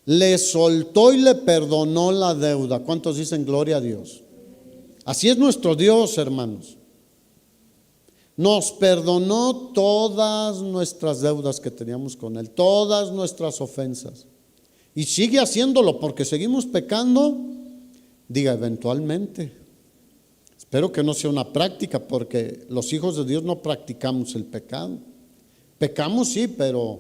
le soltó y le perdonó la deuda. ¿Cuántos dicen gloria a Dios? Así es nuestro Dios, hermanos. Nos perdonó todas nuestras deudas que teníamos con Él, todas nuestras ofensas. Y sigue haciéndolo porque seguimos pecando. Diga, eventualmente. Espero que no sea una práctica, porque los hijos de Dios no practicamos el pecado. Pecamos sí, pero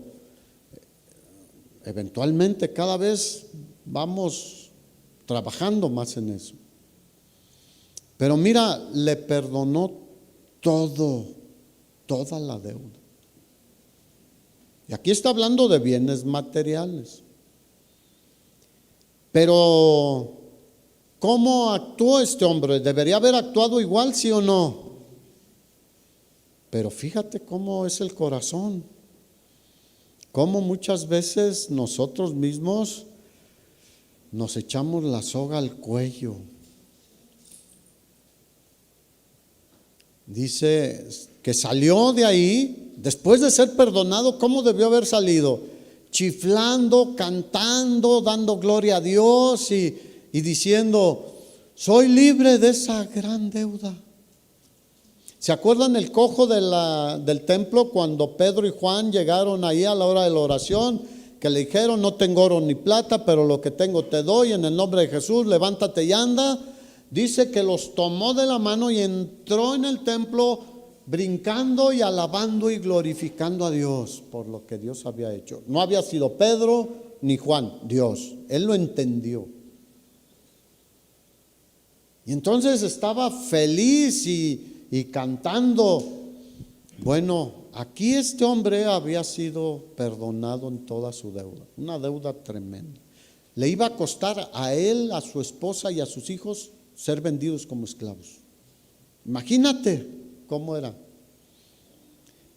eventualmente cada vez vamos trabajando más en eso. Pero mira, le perdonó todo, toda la deuda. Y aquí está hablando de bienes materiales. Pero, ¿cómo actuó este hombre? ¿Debería haber actuado igual, sí o no? Pero fíjate cómo es el corazón. Cómo muchas veces nosotros mismos nos echamos la soga al cuello. Dice que salió de ahí, después de ser perdonado, ¿cómo debió haber salido? Chiflando, cantando, dando gloria a Dios y diciendo, soy libre de esa gran deuda. ¿Se acuerdan el cojo del templo cuando Pedro y Juan llegaron ahí a la hora de la oración? Que le dijeron, no tengo oro ni plata, pero lo que tengo te doy, en el nombre de Jesús, levántate y anda. Dice que los tomó de la mano y entró en el templo brincando y alabando y glorificando a Dios por lo que Dios había hecho. No había sido Pedro ni Juan, Dios. Él lo entendió. Y entonces estaba feliz y cantando. Bueno, aquí este hombre había sido perdonado en toda su deuda, una deuda tremenda. Le iba a costar a él, a su esposa y a sus hijos ser vendidos como esclavos. Imagínate cómo era.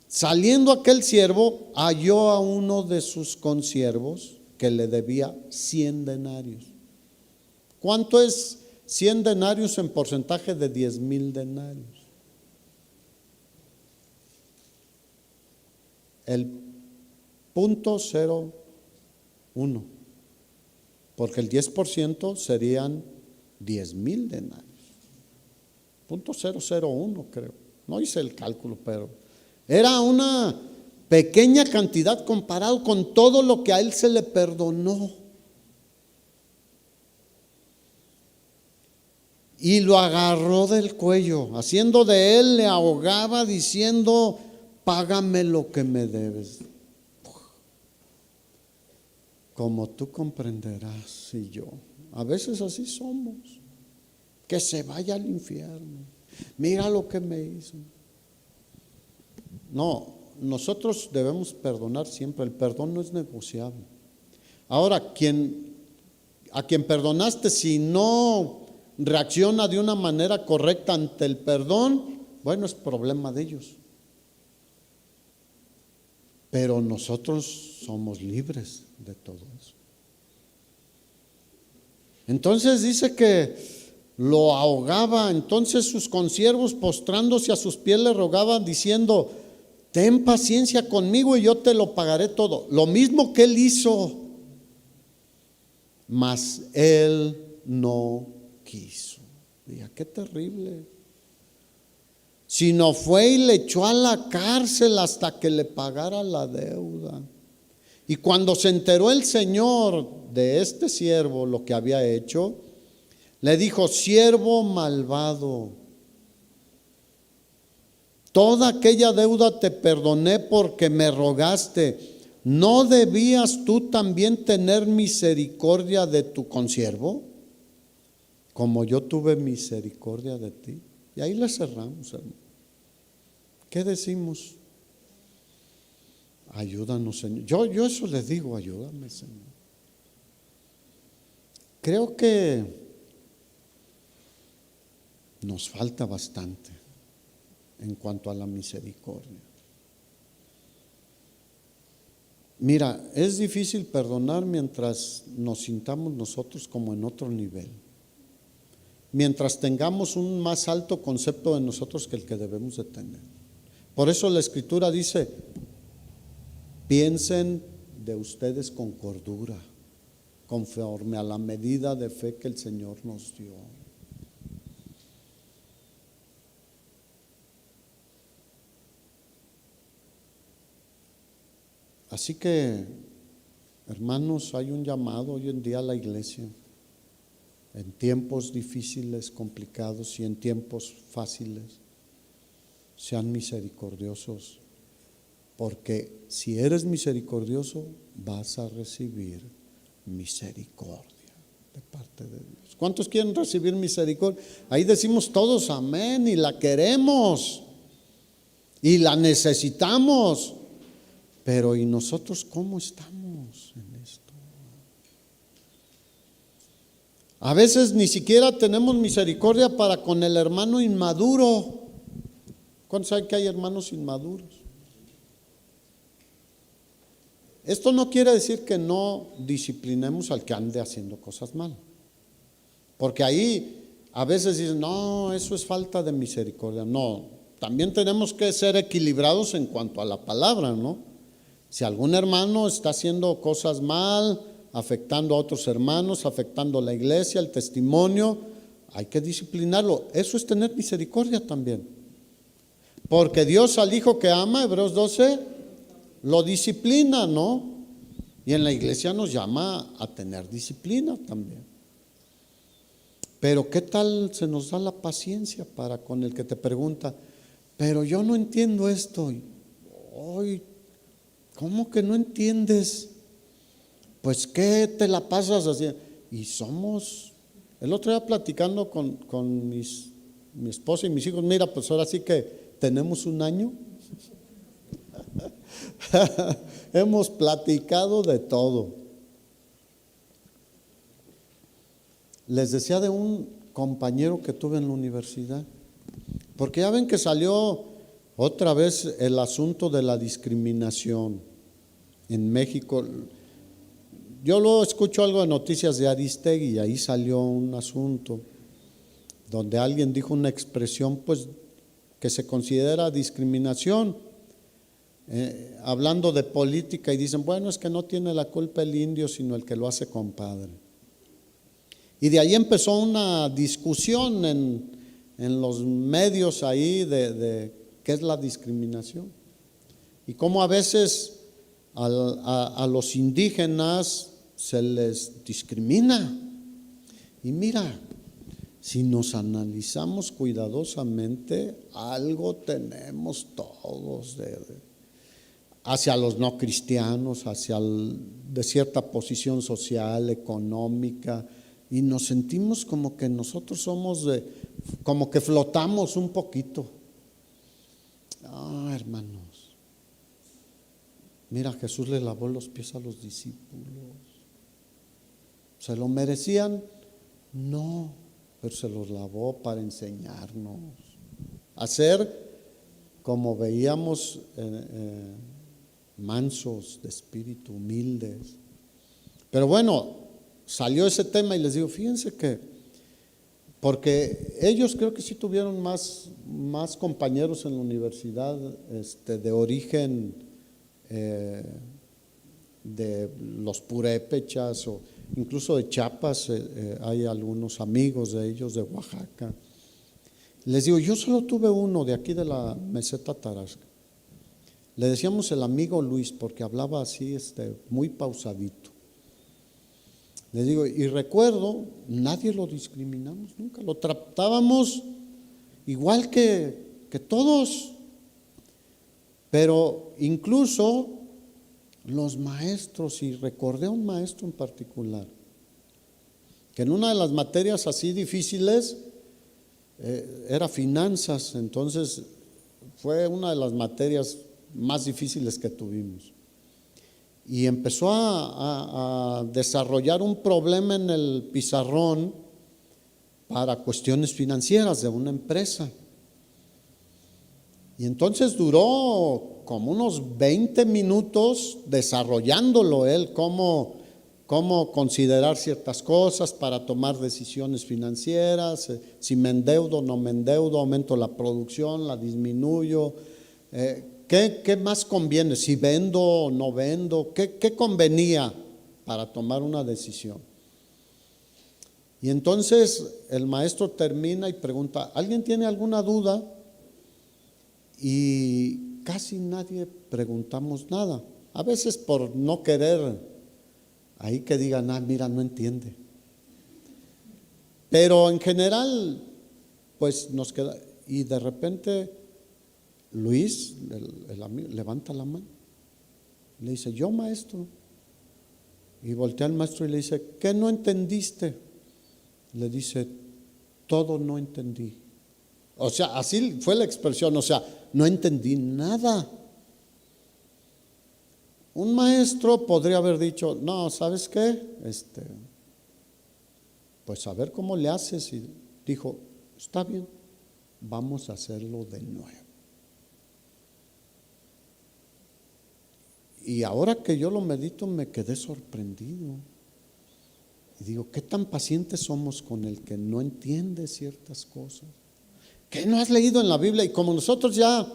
Saliendo aquel siervo, halló a uno de sus consiervos que le debía 100 denarios. ¿Cuánto es 100 denarios en porcentaje de 10,000 denarios? El 0.01, porque el 10% serían 10,000 denarios. 0.001 creo, no hice el cálculo, pero era una pequeña cantidad comparado con todo lo que a él se le perdonó. Y lo agarró del cuello, haciendo de él, le ahogaba diciendo, págame lo que me debes. Como tú comprenderás, y yo, a veces así somos. Que se vaya al infierno. Mira lo que me hizo. No, nosotros debemos perdonar siempre. El perdón no es negociable. Ahora, a quien perdonaste, si no reacciona de una manera correcta ante el perdón, bueno, es problema de ellos. Pero nosotros somos libres de todo eso. Entonces dice que lo ahogaba. Entonces sus consiervos, postrándose a sus pies, le rogaban diciendo, ten paciencia conmigo y yo te lo pagaré todo. Lo mismo que él hizo, mas él no quiso. Mira, qué terrible. Sino fue y le echó a la cárcel hasta que le pagara la deuda. Y cuando se enteró el Señor de este siervo lo que había hecho, le dijo, siervo malvado, toda aquella deuda te perdoné porque me rogaste. ¿No debías tú también tener misericordia de tu consiervo, como yo tuve misericordia de ti? Y ahí le cerramos, hermano. ¿Qué decimos? Ayúdanos, Señor. Yo eso les digo, ayúdame, Señor. Creo que nos falta bastante en cuanto a la misericordia. Mira, es difícil perdonar mientras nos sintamos nosotros como en otro nivel, mientras tengamos un más alto concepto de nosotros que el que debemos de tener. Por eso la Escritura dice, piensen de ustedes con cordura, conforme a la medida de fe que el Señor nos dio. Así que, hermanos, hay un llamado hoy en día a la iglesia, en tiempos difíciles, complicados y en tiempos fáciles. Sean misericordiosos, porque si eres misericordioso, vas a recibir misericordia de parte de Dios. ¿Cuántos quieren recibir misericordia? Ahí decimos todos amén, y la queremos y la necesitamos. Pero ¿y nosotros cómo estamos en esto? A veces ni siquiera tenemos misericordia para con el hermano inmaduro. ¿Cuántos saben que hay hermanos inmaduros? Esto no quiere decir que no disciplinemos al que ande haciendo cosas mal. Porque ahí a veces dicen, no, eso es falta de misericordia. No, también tenemos que ser equilibrados en cuanto a la palabra, ¿no? Si algún hermano está haciendo cosas mal, afectando a otros hermanos, afectando a la iglesia, el testimonio, hay que disciplinarlo. Eso es tener misericordia también. Porque Dios al hijo que ama, Hebreos 12, lo disciplina, ¿no? Y en la iglesia nos llama a tener disciplina también. Pero ¿qué tal se nos da la paciencia para con el que te pregunta, pero yo no entiendo esto? Ay, ¿cómo que no entiendes? Pues ¿qué te la pasas haciendo? Y somos, el otro día platicando con mi esposa y mis hijos, mira, pues ahora sí que tenemos un año. Hemos platicado de todo. Les decía de un compañero que tuve en la universidad, porque ya ven que salió otra vez el asunto de la discriminación en México. Yo luego escucho algo de noticias de Aristegui y ahí salió un asunto donde alguien dijo una expresión pues que se considera discriminación, hablando de política, y dicen, bueno, es que no tiene la culpa el indio sino el que lo hace compadre. Y de ahí empezó una discusión en los medios ahí de qué es la discriminación y cómo a veces a los indígenas se les discrimina. Y mira, si nos analizamos cuidadosamente, algo tenemos todos hacia los no cristianos, de cierta posición social, económica, y nos sentimos como que nosotros somos como que flotamos un poquito. Hermanos, mira, Jesús le lavó los pies a los discípulos. ¿Se lo merecían? No, pero se los lavó para enseñarnos a ser, como veíamos, mansos de espíritu, humildes. Pero bueno, salió ese tema y les digo, fíjense que, porque ellos creo que sí tuvieron más compañeros en la universidad de origen de los purépechas o incluso de Chiapas, hay algunos amigos de ellos de Oaxaca. Les digo, yo solo tuve uno de aquí de la meseta Tarasca. Le decíamos el amigo Luis porque hablaba así muy pausadito. Les digo, y recuerdo, nadie lo discriminamos nunca, lo tratábamos igual que todos, pero incluso los maestros, y recordé a un maestro en particular, que en una de las materias así difíciles era finanzas, entonces fue una de las materias más difíciles que tuvimos. Y empezó a desarrollar un problema en el pizarrón para cuestiones financieras de una empresa. Y entonces duró como unos 20 minutos desarrollándolo él, cómo considerar ciertas cosas para tomar decisiones financieras, si me endeudo, no me endeudo, aumento la producción, la disminuyo, ¿qué más conviene? Si vendo o no vendo, ¿qué convenía para tomar una decisión? Y entonces el maestro termina y pregunta, ¿alguien tiene alguna duda? Y casi nadie preguntamos nada. A veces por no querer ahí que digan, mira, no entiende. Pero en general, pues nos queda. Y de repente Luis, el amigo, levanta la mano. Le dice, yo maestro. Y voltea al maestro y le dice, ¿qué no entendiste? Le dice, todo no entendí. O sea, así fue la expresión, o sea, no entendí nada. Un maestro podría haber dicho, no, ¿sabes qué? Pues a ver cómo le haces. Y dijo, está bien, vamos a hacerlo de nuevo. Y ahora que yo lo medito me quedé sorprendido. Y digo, ¿qué tan pacientes somos con el que no entiende ciertas cosas? ¿Qué no has leído en la Biblia? Y como nosotros ya,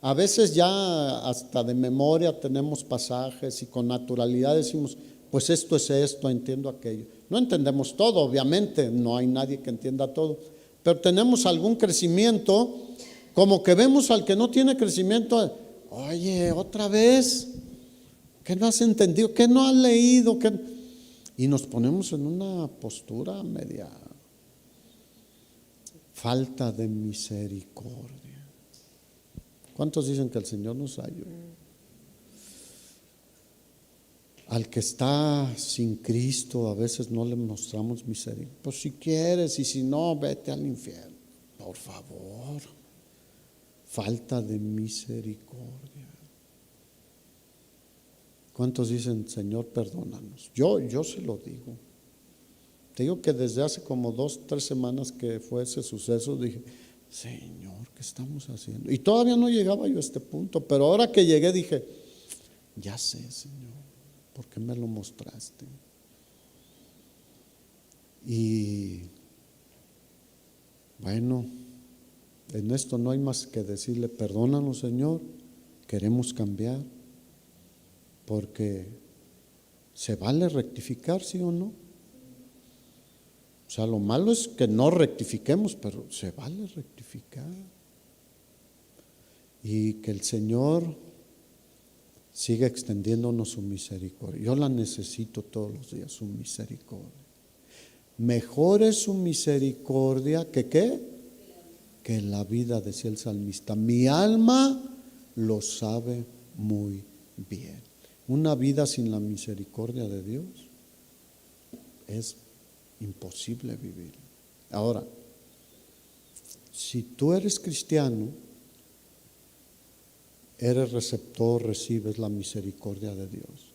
a veces ya hasta de memoria tenemos pasajes y con naturalidad decimos, pues esto es esto, entiendo aquello. No entendemos todo, obviamente, no hay nadie que entienda todo, pero tenemos algún crecimiento, como que vemos al que no tiene crecimiento, oye, otra vez, ¿qué no has entendido? ¿Qué no has leído? Y nos ponemos en una postura media falta de misericordia. ¿Cuántos dicen que el Señor nos ayude? Al que está sin Cristo a veces no le mostramos misericordia. Pues si quieres y si no, vete al infierno. Por favor, falta de misericordia. ¿Cuántos dicen, Señor, perdónanos? Yo se lo digo. Te digo que desde hace como 2, 3 semanas que fue ese suceso, dije, Señor, ¿qué estamos haciendo? Y todavía no llegaba yo a este punto, pero ahora que llegué dije, ya sé, Señor, ¿por qué me lo mostraste? Y bueno, en esto no hay más que decirle, perdónanos, Señor, queremos cambiar, porque se vale rectificar, ¿sí o no? O sea, lo malo es que no rectifiquemos, pero se vale rectificar. Y que el Señor siga extendiéndonos su misericordia. Yo la necesito todos los días, su misericordia. Mejor es su misericordia que ¿qué? Que la vida, decía el salmista. Mi alma lo sabe muy bien. Una vida sin la misericordia de Dios es imposible vivir. Ahora, si tú eres cristiano, eres receptor, recibes la misericordia de Dios.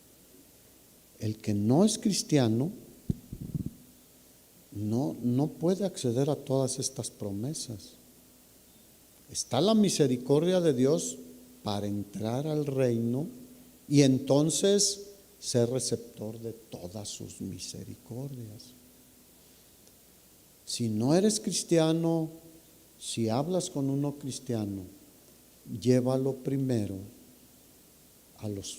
El que no es cristiano no puede acceder a todas estas promesas. Está la misericordia de Dios para entrar al reino y entonces ser receptor de todas sus misericordias. Si no eres cristiano, si hablas con uno cristiano, llévalo primero a los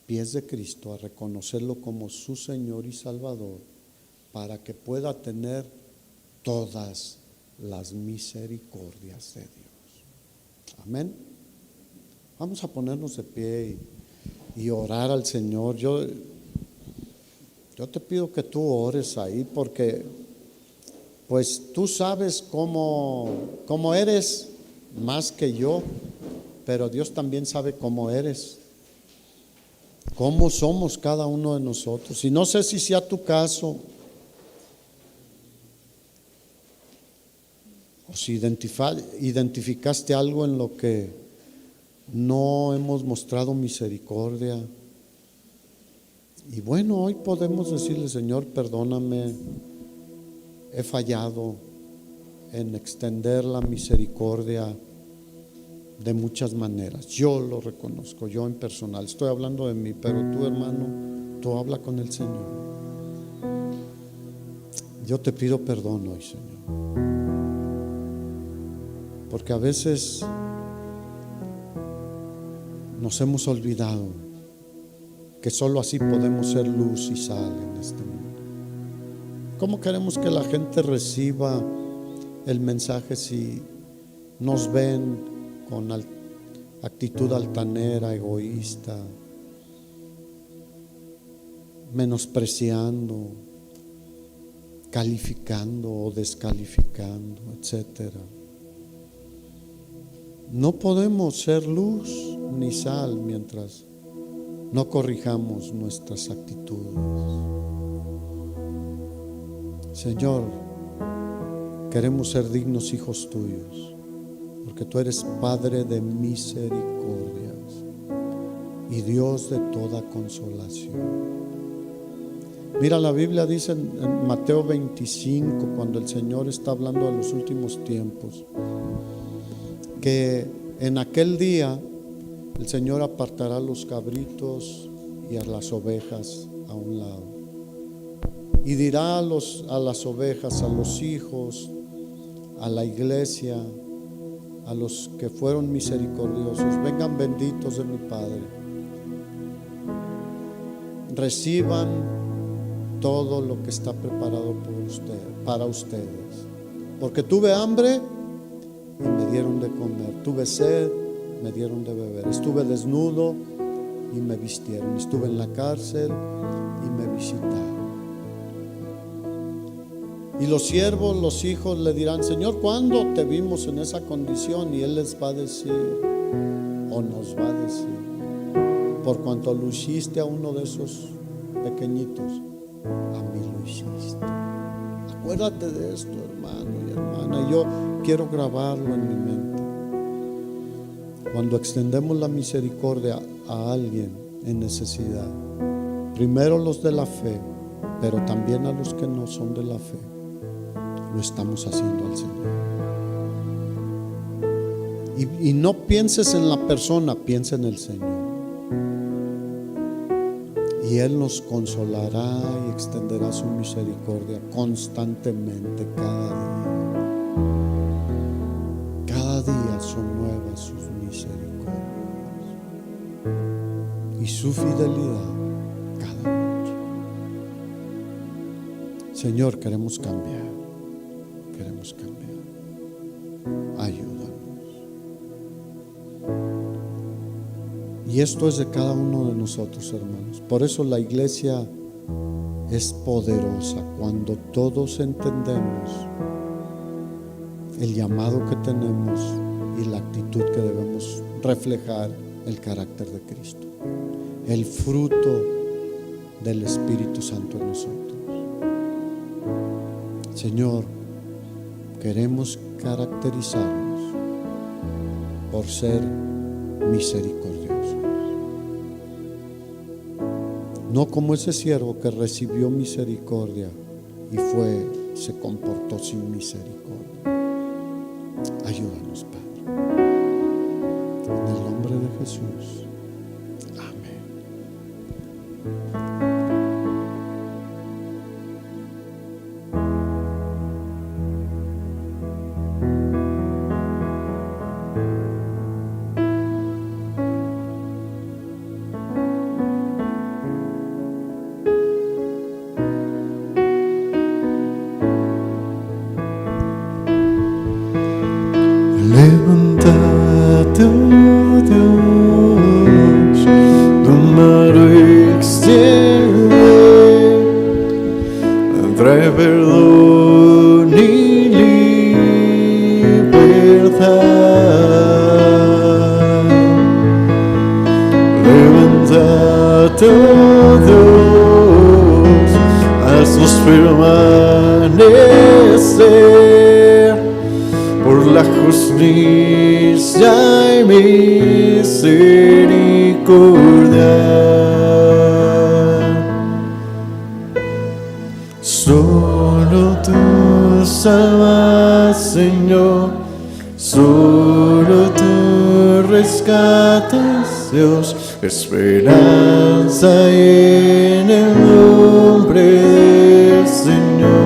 pies de Cristo, a reconocerlo como su Señor y Salvador, para que pueda tener todas las misericordias de Dios. Amén. Vamos a ponernos de pie y orar al Señor. Yo te pido que tú ores ahí, porque pues tú sabes cómo eres más que yo, pero Dios también sabe cómo eres, cómo somos cada uno de nosotros. Y no sé si sea tu caso, o si identificaste algo en lo que no hemos mostrado misericordia. Y bueno, hoy podemos decirle, Señor, perdóname, he fallado en extender la misericordia de muchas maneras. Yo lo reconozco, yo en personal. Estoy hablando de mí, pero tú, hermano, tú habla con el Señor. Yo te pido perdón hoy, Señor, porque a veces nos hemos olvidado que solo así podemos ser luz y sal en este mundo. ¿Cómo queremos que la gente reciba el mensaje si nos ven con actitud altanera, egoísta, menospreciando, calificando o descalificando, etcétera? No podemos ser luz ni sal mientras no corrijamos nuestras actitudes. Señor, queremos ser dignos hijos tuyos, porque tú eres Padre de misericordias y Dios de toda consolación. Mira, la Biblia dice en Mateo 25, cuando el Señor está hablando de los últimos tiempos, que en aquel día el Señor apartará a los cabritos y a las ovejas a un lado, y dirá a las ovejas, a los hijos, a la iglesia, a los que fueron misericordiosos: vengan benditos de mi Padre, reciban todo lo que está preparado para ustedes, porque tuve hambre y me dieron de comer, tuve sed, me dieron de beber, estuve desnudo y me vistieron, estuve en la cárcel y me visitaron. Y los siervos, los hijos le dirán: Señor, ¿cuándo te vimos en esa condición? Y Él les va a decir, o nos va a decir: por cuanto lo hiciste a uno de esos pequeñitos, a mí lo hiciste. Acuérdate de esto, hermano y hermana. Y yo quiero grabarlo en mi mente. Cuando extendemos la misericordia a alguien en necesidad, primero los de la fe, pero también a los que no son de la fe, lo estamos haciendo al Señor. Y no pienses en la persona, piensa en el Señor. Y Él nos consolará y extenderá su misericordia constantemente cada día. Cada día son nuevas sus misericordias y su fidelidad cada noche. Señor, queremos cambiar. Queremos cambiar. Ayúdanos. Y esto es de cada uno de nosotros, hermanos. Por eso la iglesia es poderosa, cuando todos entendemos el llamado que tenemos y la actitud que debemos reflejar el carácter de Cristo, el fruto del Espíritu Santo en nosotros. Señor, queremos caracterizarnos por ser misericordiosos, no como ese siervo que recibió misericordia y se comportó sin misericordia. Ayúdanos, Padre, en el nombre de Jesús. Amén. Levántate, oh Dios, tu mano extiende, trae perdón y libertad. Levántate, oh Dios, haznos permanecer por la justicia y misericordia. Solo tú salvas, Señor, solo tú rescatas, Dios, esperanza en el nombre del Señor.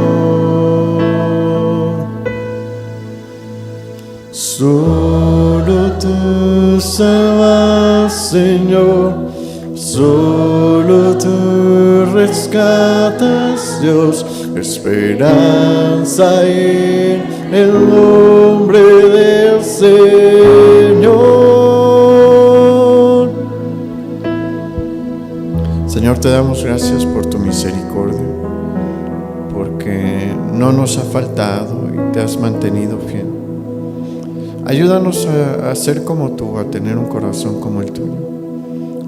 Solo tú salvas, Señor, solo tú rescatas, Dios, esperanza en el nombre del Señor. Señor, te damos gracias por tu misericordia, porque no nos ha faltado y te has mantenido fiel. Ayúdanos a ser como tú, a tener un corazón como el tuyo.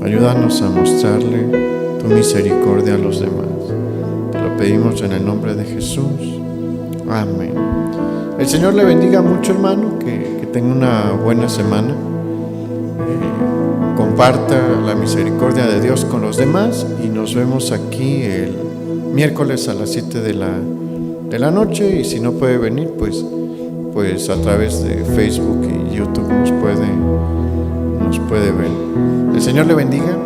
Ayúdanos a mostrarle tu misericordia a los demás. Te lo pedimos en el nombre de Jesús. Amén. El Señor le bendiga mucho, hermano, que tenga una buena semana. Comparte comparta la misericordia de Dios con los demás y nos vemos aquí el miércoles a las 7 de la noche, y si no puede venir, pues a través de Facebook y YouTube nos puede ver. El Señor le bendiga.